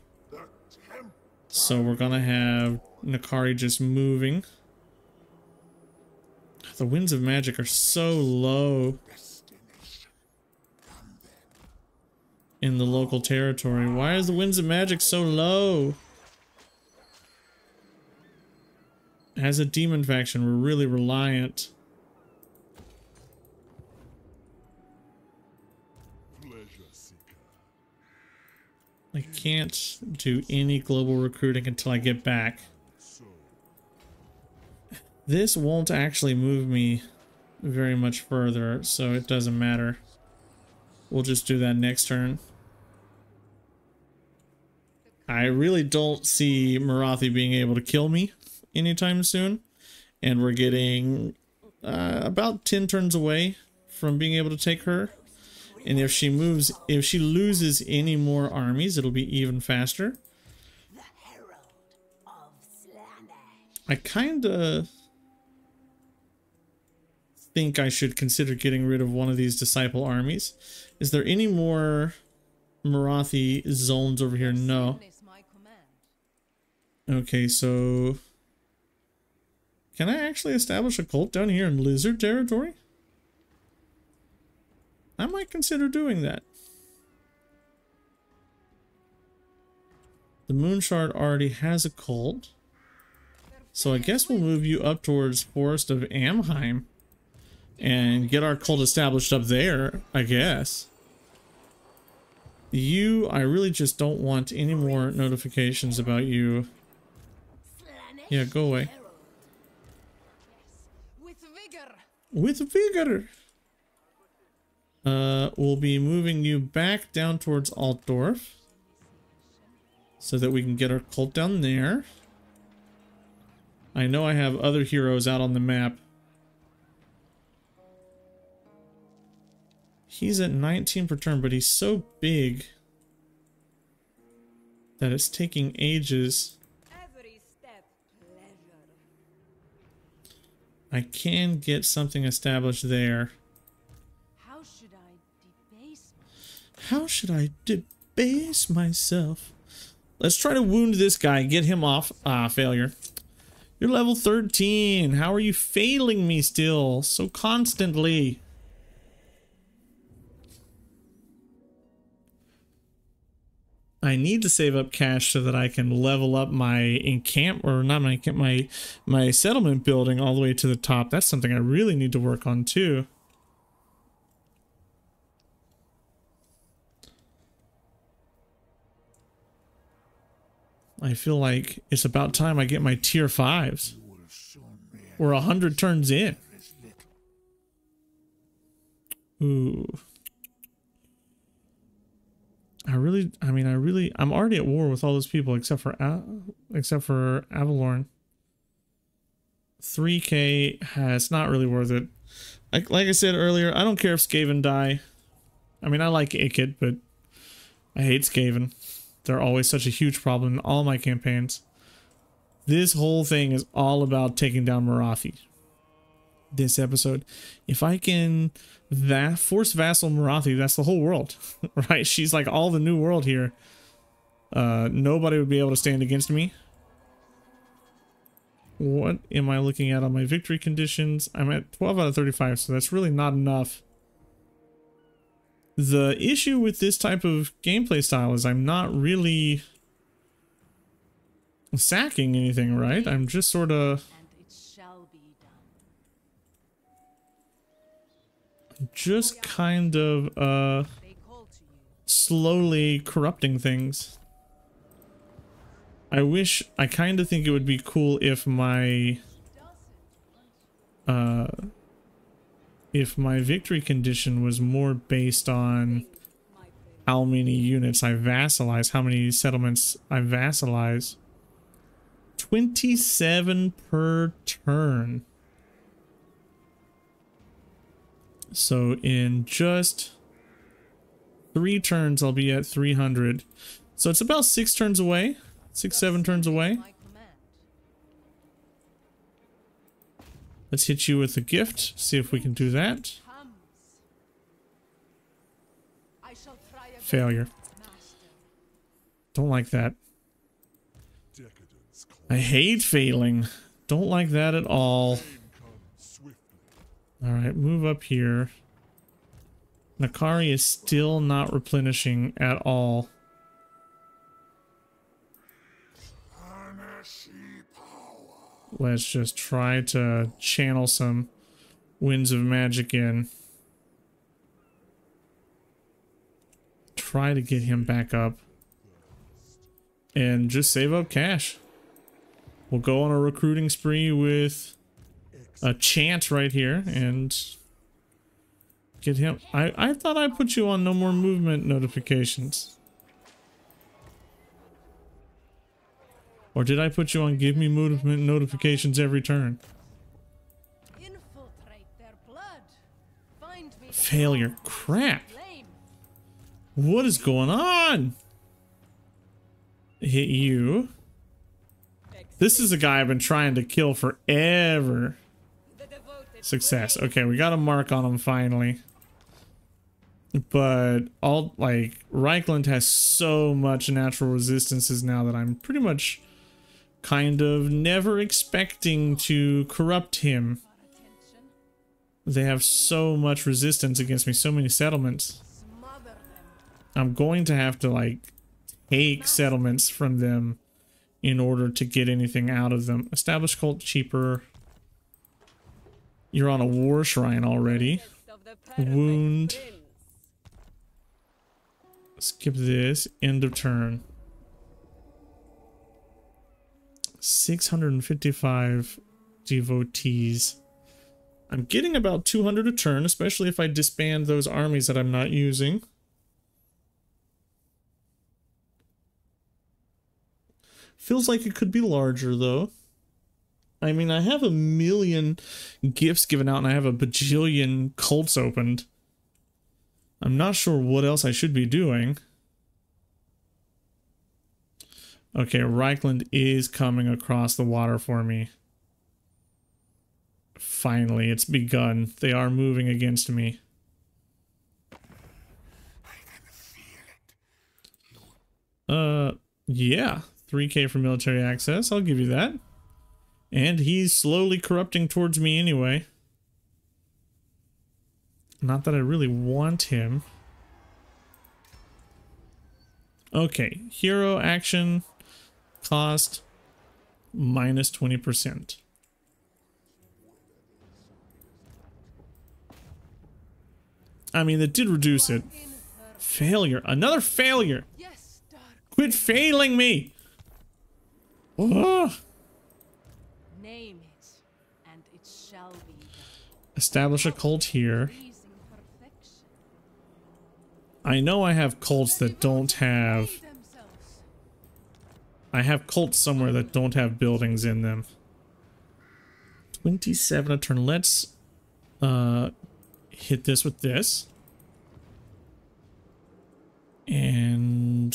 So we're going to have Nakari just moving. The winds of magic are so low in the local territory. Why is the winds of magic so low? As a demon faction, we're really reliant. I can't do any global recruiting until I get back. This won't actually move me very much further, so it doesn't matter. We'll just do that next turn. I really don't see Morathi being able to kill me anytime soon, and we're getting about 10 turns away from being able to take her. And if she loses any more armies, it'll be even faster.
The herald of Slaanesh.
I kinda think I should consider getting rid of one of these disciple armies. Is there any more Morathi zones over here? No. Okay, so can I actually establish a cult down here in lizard territory? I might consider doing that. The Moonshard already has a cult. So I guess we'll move you up towards Forest of Amheim and get our cult established up there, I guess. You, I really just don't want any more notifications about you. Yeah, go away.
With vigor.
With vigor. We'll be moving you back down towards Altdorf so that we can get our cult down there. I know I have other heroes out on the map. He's at 19 per turn, but he's so big. that it's taking ages.
Every step pleasure.
I can get something established there.
How should I debase myself?
How should I debase myself? Let's try to wound this guy. Get him off. Ah, failure. You're level 13. How are you failing me still so constantly? I need to save up cash so that I can level up my encamp, or not my encamp, my settlement building all the way to the top. That's something I really need to work on too. I feel like it's about time I get my tier 5s. We're 100 turns in. Ooh. I'm already at war with all those people except for Avalorn. 3k has not really worth it. Like I said earlier, I don't care if Skaven die. I mean, I like Ikit, but I hate Skaven. They're always such a huge problem in all my campaigns. This whole thing is all about taking down Morathi. This episode, if I can force vassal Morathi, that's the whole world, right? She's like all the new world here. Nobody would be able to stand against me. What am I looking at on my victory conditions? I'm at 12 out of 35, so that's really not enough. The issue with this type of gameplay style is I'm not really sacking anything, right? I'm just sort of kind of slowly corrupting things. I kind of think it would be cool if my victory condition was more based on how many units I vassalize, how many settlements I vassalize. 27 per turn. So in just 3 turns, I'll be at 300. So it's about 6 turns away. 6-7 turns away. Let's hit you with a gift. See if we can do that. Failure. Don't like that. I hate failing. Don't like that at all. Alright, move up here. Nakari is still not replenishing at all. Let's just try to channel some winds of magic in. Try to get him back up. And just save up cash. We'll go on a recruiting spree with a chant right here and get him. I thought I put you on no more movement notifications. Or did I put you on give me movement notifications every turn? Failure. Crap. What is going on? Hit you. This is a guy I've been trying to kill forever. Success. Okay, we got a mark on him finally. But all like Reichland has so much natural resistances now that I'm pretty much kind of never expecting to corrupt him. They have so much resistance against me, so many settlements. I'm going to have to like take settlements from them in order to get anything out of them. Establish cult cheaper. You're on a war shrine already. Wound. Skip this. End of turn. 655 devotees. I'm getting about 200 a turn, especially if I disband those armies that I'm not using. Feels like it could be larger, though. I mean, I have 1,000,000 gifts given out, and I have a bajillion cults opened. I'm not sure what else I should be doing. Okay, Reichland is coming across the water for me. Finally, it's begun. They are moving against me. Yeah. 3K for military access. I'll give you that. And he's slowly corrupting towards me anyway. Not that I really want him. Okay. Hero action cost minus 20%. I mean, that did reduce it. Failure. Another failure.
Yes, dark.
Quit failing me. Oh.
Name it, and it shall be done.
Establish a cult here.
Pleasing perfection.
I know I have cults that don't have...
Themselves.
I have cults somewhere that don't have buildings in them. 27 a turn. Let's hit this with this. And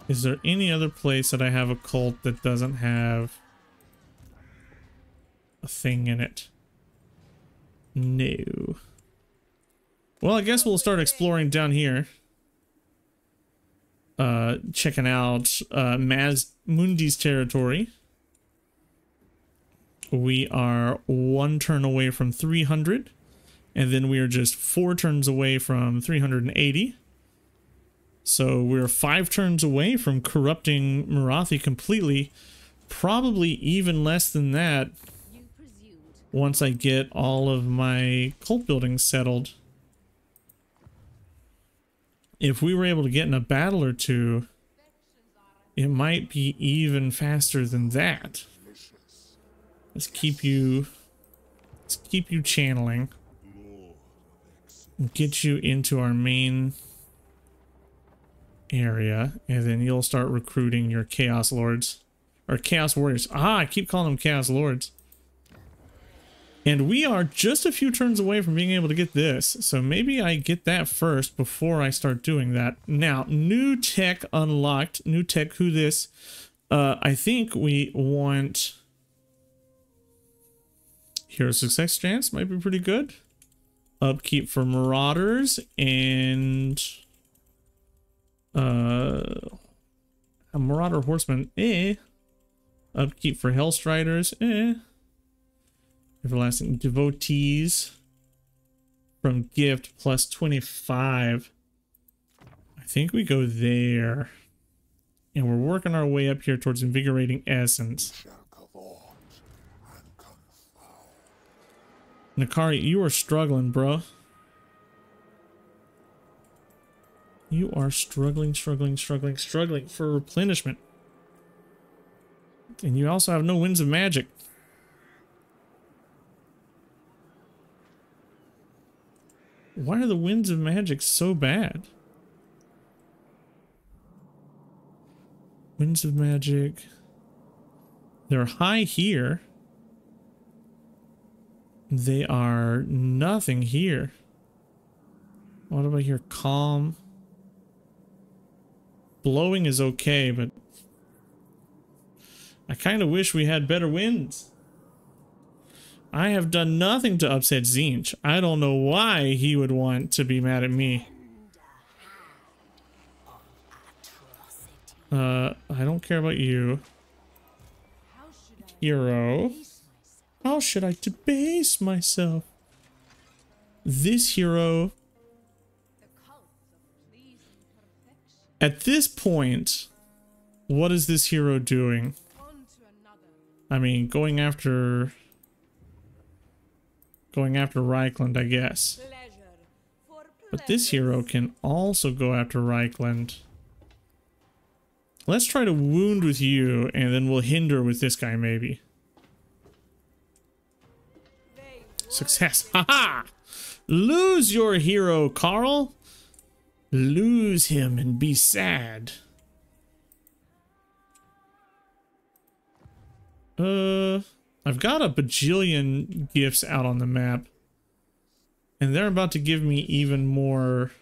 is there any other place that I have a cult that doesn't have a thing in it? No. Well, I guess we'll start exploring down here. Checking out Mundi's territory. We are 1 turn away from 300. And then we are just 4 turns away from 380. So we're 5 turns away from corrupting Morathi completely. Probably even less than that once I get all of my cult buildings settled. If we were able to get in a battle or two, it might be even faster than that. Let's keep you channeling. Get you into our main area, and then you'll start recruiting your Chaos Lords. Or Chaos Warriors. Ah, I keep calling them Chaos Lords. And we are just a few turns away from being able to get this. So maybe I get that first before I start doing that. Now, new tech unlocked. New tech, who this? I think we want... Hero Success Chance might be pretty good. Upkeep for Marauders and... a Marauder Horseman, Upkeep for Hellstriders, Everlasting Devotees from Gift plus 25. I think we go there. And we're working our way up here towards Invigorating Essence. Nakari, you are struggling, bro. You are struggling for replenishment. And you also have no Winds of Magic. Why are the Winds of Magic so bad? Winds of Magic. They're high here. They are nothing here. What about here? Calm. Blowing is okay, but I kind of wish we had better winds. I have done nothing to upset Tzeentch. I don't know why he would want to be mad at me. I don't care about you. Hero. How should I debase myself? This hero... At this point, what is this hero doing? I mean, going after Reichland, I guess. But this hero can also go after Reichland. Let's try to wound with you, and then we'll hinder with this guy, maybe. Success. Haha! Lose your hero, Carl! Lose him and be sad. I've got a bajillion gifts out on the map. And they're about to give me even more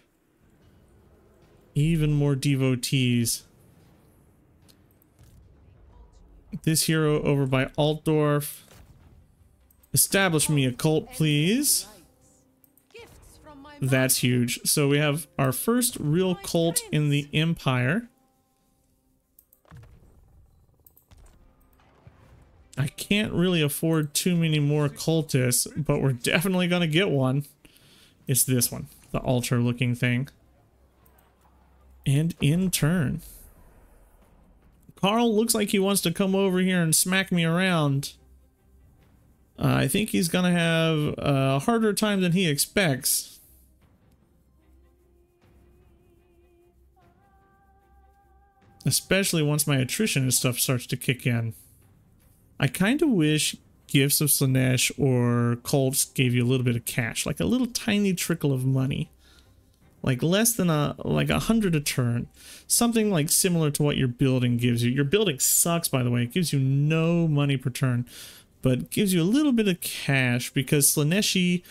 devotees. This hero over by Altdorf. Establish me a cult, please.
Gifts from my
That's huge. So we have our first real cult in the Empire. I can't really afford too many more cultists, but we're definitely going to get one. It's this one, the altar looking thing. And in turn, Carl looks like he wants to come over here and smack me around. I think he's going to have a harder time than he expects. Especially once my attrition and stuff starts to kick in. I kind of wish Gifts of Slaanesh or cults gave you a little bit of cash, like a little tiny trickle of money. Like less than like 100 a turn. Something like similar to what your building gives you. Your building sucks, by the way. It gives you no money per turn, but gives you a little bit of cash because Slaaneshi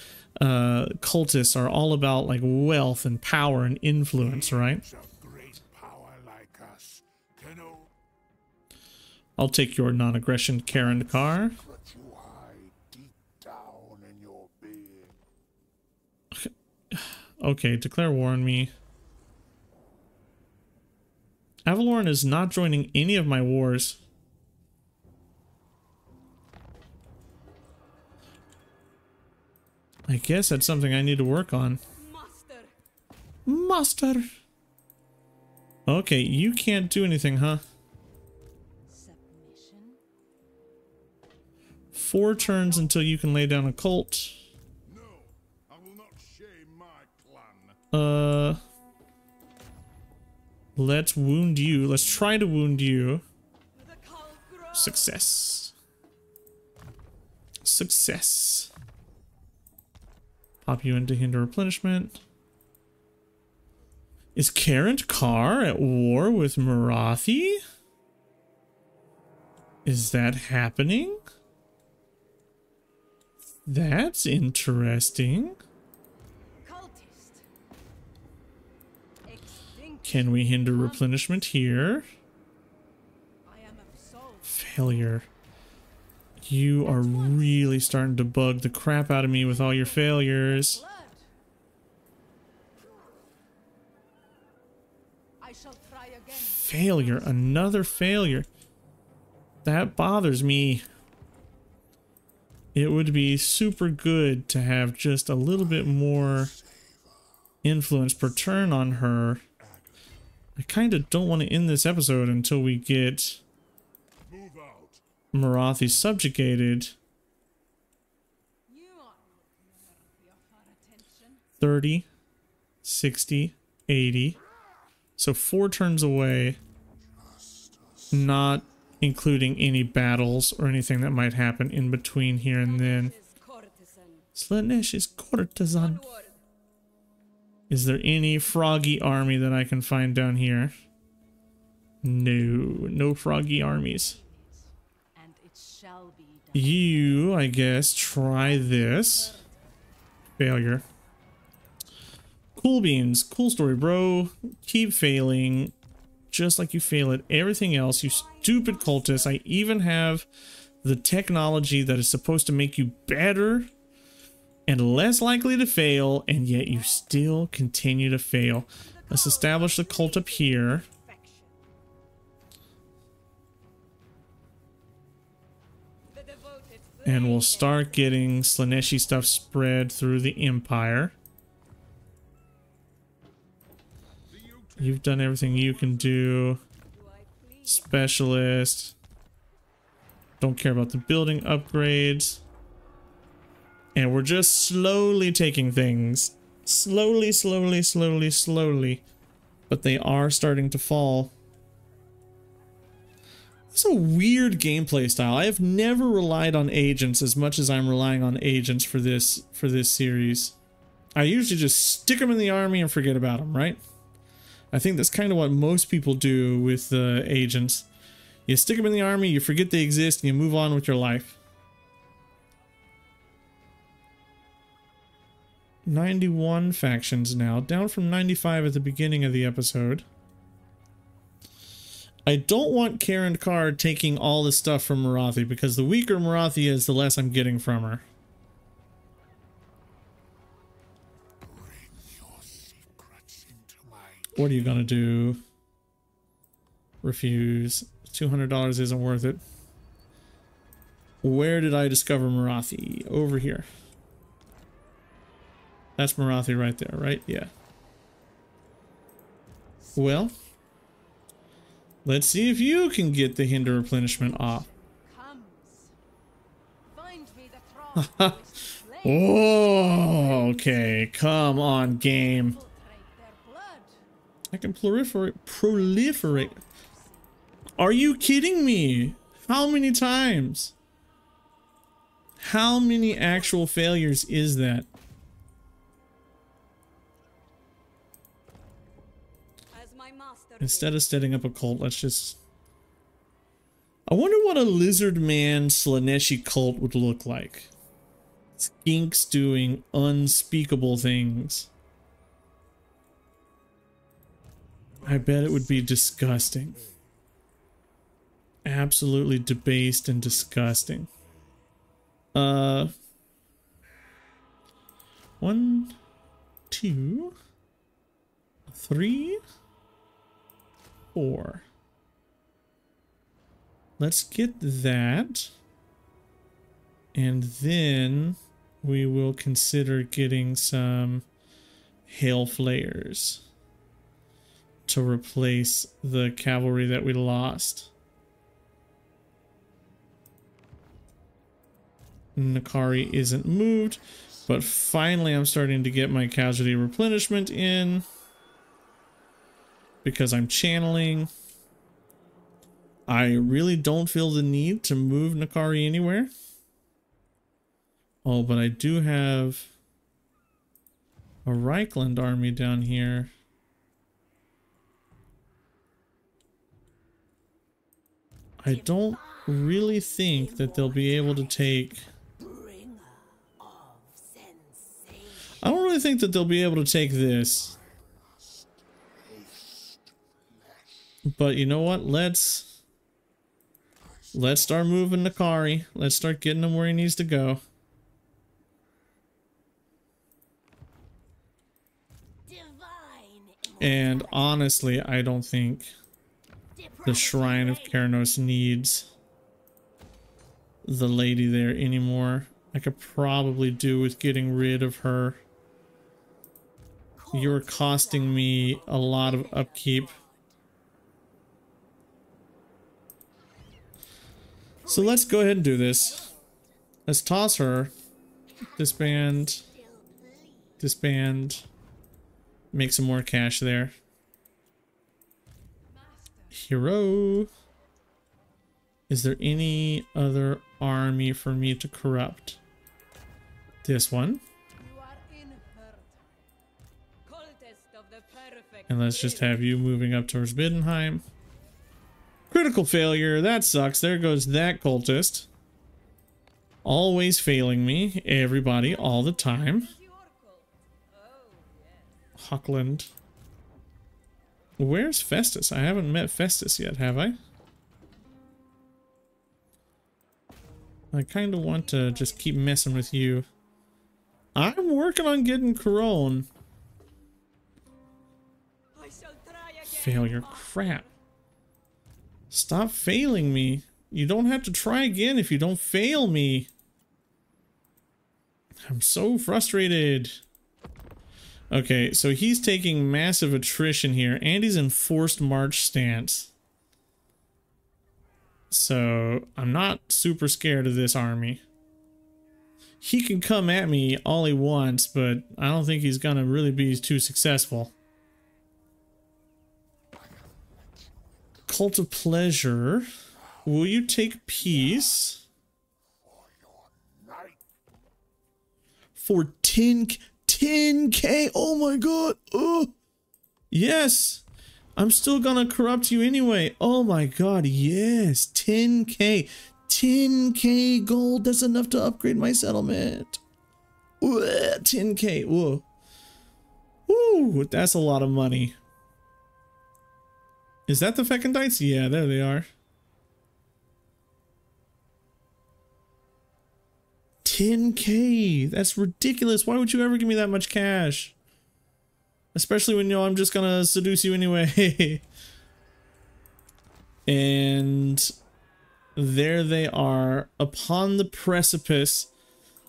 cultists are all about like wealth and power and influence, right? I'll take your non-aggression Karen car. Okay, declare war on me. Avalorn is not joining any of my wars. I guess that's something I need to work on. Master! Okay, you can't do anything, huh? 4 turns until you can lay down a cult.
No, I will not shame my clan.
Let's wound you. Let's try to wound you. Success. Success. Pop you into hinder replenishment. Is Karent Carr at war with Morathi? Is that happening? That's interesting. Can we hinder replenishment here? Failure. You are really starting to bug the crap out of me with all your failures. Failure. Another failure. That bothers me. It would be super good to have just a little bit more influence per turn on her. I kind of don't want to end this episode until we get Morathi subjugated. 30, 60, 80. So 4 turns away, not including any battles or anything that might happen in between here and then. Slaanesh is courtesan. Is there any froggy army that I can find down here? No, no froggy armies. You, I guess, try this. Failure. Cool beans. Cool story, bro. Keep failing. Just like you fail at everything else, you stupid cultist. I even have the technology that is supposed to make you better and less likely to fail, and yet you still continue to fail. Let's establish the cult up here. And we'll start getting Slaaneshi stuff spread through the Empire. You've done everything you can do. Specialist. Don't care about the building upgrades. And we're just slowly taking things. Slowly, slowly, slowly, slowly. But they are starting to fall. It's a weird gameplay style. I have never relied on agents as much as I'm relying on agents for this series. I usually just stick them in the army and forget about them, right? I think that's kind of what most people do with agents. You stick them in the army, you forget they exist, and you move on with your life. 91 factions now, down from 95 at the beginning of the episode. I don't want Karen Carr taking all the stuff from Morathi, because the weaker Morathi is, the less I'm getting from her. What are you gonna do? Refuse. $200 isn't worth it. Where did I discover Morathi? Over here. That's Morathi right there, right? Yeah. Well, let's see if you can get the hinder replenishment off. Oh, okay. Come on, game. I can proliferate. Are you kidding me? How many times? How many actual failures is that? Instead of setting up a cult, let's just... I wonder what a lizard man Slaaneshi cult would look like. Skinks doing unspeakable things. I bet it would be disgusting. Absolutely debased and disgusting. 1, 2, 3, 4. Let's get that. And then we will consider getting some hail flayers to replace the cavalry that we lost. Nakari isn't moved, but finally I'm starting to get my casualty replenishment in because I'm channeling. I really don't feel the need to move Nakari anywhere. Oh, but I do have a Reichland army down here. I don't really think that they'll be able to take... I don't really think that they'll be able to take this. But you know what? Let's start moving Nakari. Let's start getting him where he needs to go. And honestly, I don't think the Shrine of Keranos needs the lady there anymore. I could probably do with getting rid of her. You're costing me a lot of upkeep. So let's go ahead and do this. Let's toss her. Disband. Disband. Make some more cash there. Hero. Is there any other army for me to corrupt? This one. And let's just have you moving up towards Middenheim. Critical failure. That sucks. There goes that cultist. Always failing me. Everybody, all the time. Huckland. Where's Festus? I haven't met Festus yet, have I? I kind of want to just keep messing with you. I'm working on getting Corone. Failure. Crap. Stop failing me. You don't have to try again if you don't fail me. I'm so frustrated. Okay, so he's taking massive attrition here, and he's in forced march stance. So, I'm not super scared of this army. He can come at me all he wants, but I don't think he's gonna really be too successful. Cult of Pleasure. Will you take peace? For 10k? Oh my god. Oh. Yes. I'm still gonna corrupt you anyway. Oh my god, yes. 10k. 10k gold. That's enough to upgrade my settlement. Ooh, 10k. Whoa. Ooh, that's a lot of money. Is that the Fecundites? Yeah, there they are. 10K. That's ridiculous. Why would you ever give me that much cash? Especially when you know I'm just gonna seduce you anyway. And there they are upon the precipice.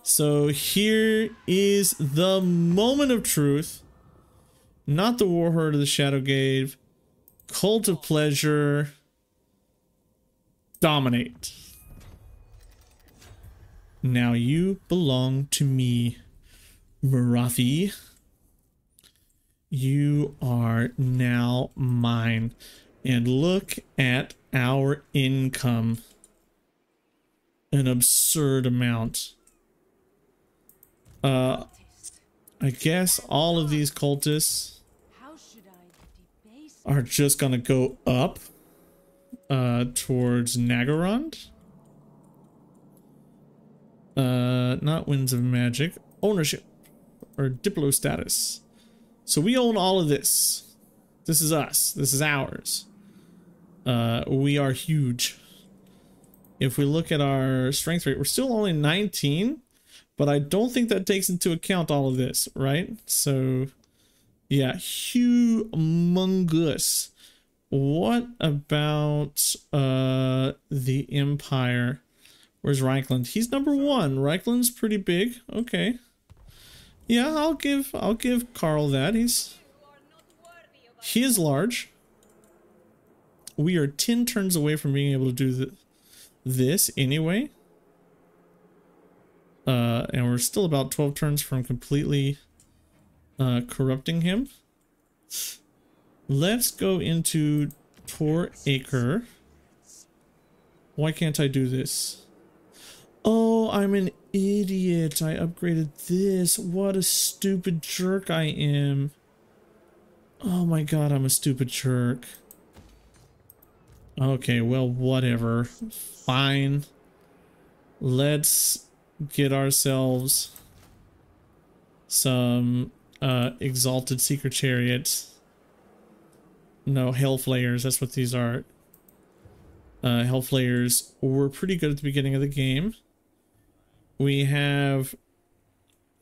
So here is the moment of truth. Not the Warhorde of the Shadowgate. Cult of Pleasure. Dominate. Now you belong to me, Morathi. You are now mine. And look at our income. An absurd amount. I guess all of these cultists are just gonna go up towards Nagarond. Not Winds of Magic. Ownership or Diplo status. So we own all of this. This is us. This is ours. We are huge. If we look at our strength rate, we're still only 19, but I don't think that takes into account all of this, right? So yeah, humongous. What about the Empire? Where's Reichland? He's number 1. Reichland's pretty big. Okay. Yeah, I'll give Carl that. He is large. We are 10 turns away from being able to do this anyway. And we're still about 12 turns from completely corrupting him. Let's go into Tor Acre. Why can't I do this? Oh, I'm an idiot. I upgraded this. What a stupid jerk I am. Oh my god, I'm a stupid jerk. Okay, well, whatever. Fine. Let's get ourselves some exalted seeker chariots. No, hellflayers. That's what these are. Hellflayers were pretty good at the beginning of the game. We have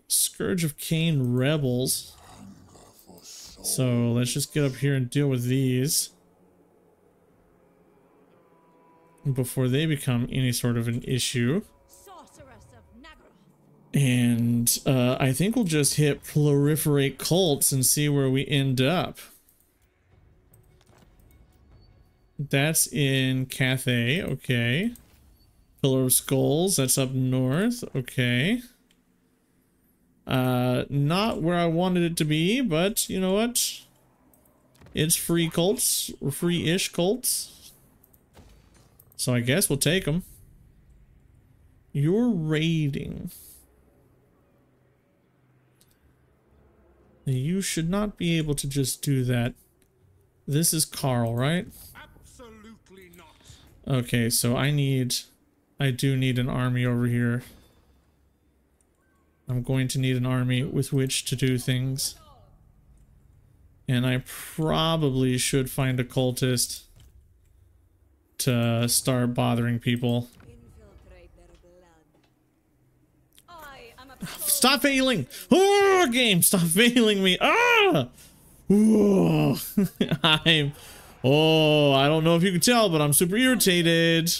Scourge of Cain rebels. So let's just get up here and deal with these before they become any sort of an issue. And I think we'll just hit proliferate cults and see where we end up. That's in Cathay, okay. Pillar of Skulls, that's up north, okay. Not where I wanted it to be, but you know what? It's free cults, or free-ish cults. So I guess we'll take them. You're raiding. You should not be able to just do that. This is Carl, right?
Absolutely not.
Okay, so I do need an army over here. I'm going to need an army with which to do things. And I probably should find a cultist to start bothering people. Stop failing! Oh, game, stop failing me! Ah! Ooh. I don't know if you can tell, but I'm super irritated.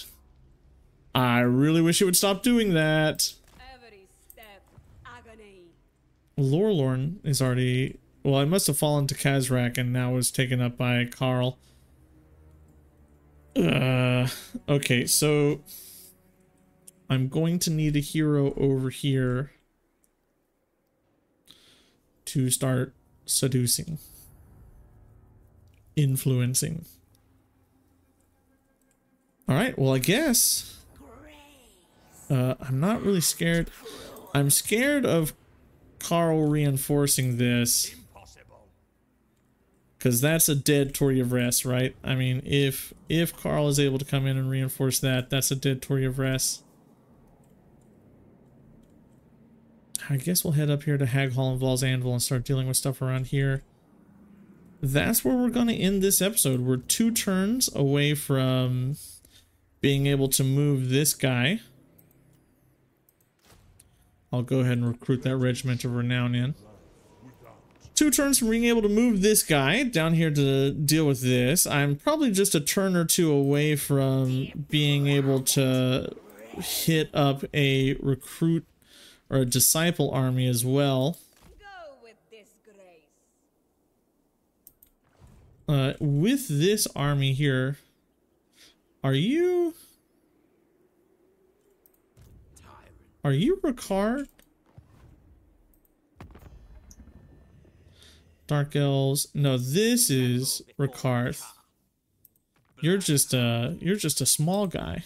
I really wish it would stop doing that.
Every step, agony.
Lorelorn is already... Well, I must have fallen to Kazrak and now was taken up by Carl. Okay, so... I'm going to need a hero over here to start seducing. Influencing. Alright, well I guess... I'm not really scared. I'm scared of Carl reinforcing this. Because that's a dead Tory of Rest, right? I mean, if Carl is able to come in and reinforce that, that's a dead Tory of Rest. I guess we'll head up here to Hag Hall and Val's Anvil and start dealing with stuff around here. that's where we're going to end this episode. We're 2 turns away from being able to move this guy. I'll go ahead and recruit that regiment of renown in. 2 turns from being able to move this guy down here to deal with this. I'm probably just a turn or 2 away from being able to hit up a recruit or a disciple army as well.
Go with disgrace.
With this army here, are you Ricard? Dark Elves. No, this is Ricard. You're just a small guy.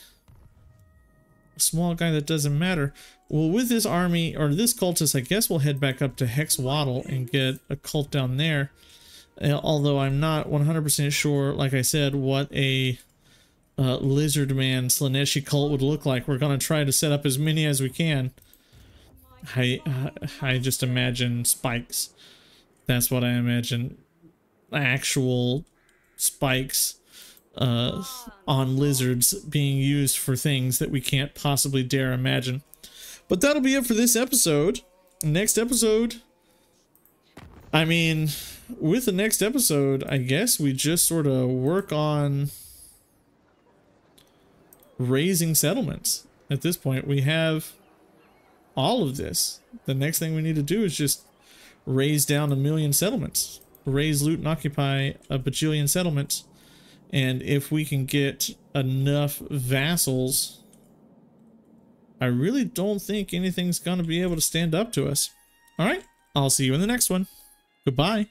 A small guy that doesn't matter. Well, with this army, or this cultist, I guess we'll head back up to Hexwaddle and get a cult down there. Although I'm not 100% sure, like I said, what a lizard man Slaaneshi cult would look like. We're going to try to set up as many as we can. I just imagine spikes. That's what I imagine. Actual spikes on lizards being used for things that we can't possibly dare imagine. But that'll be it for this episode. Next episode, I mean, with the next episode, I guess we just sort of work on raising settlements. At this point, we have all of this. The next thing we need to do is just raise down 1 million settlements. Raise, loot, and occupy a bajillion settlements. And if we can get enough vassals, I really don't think anything's going to be able to stand up to us. Alright, I'll see you in the next one. Goodbye.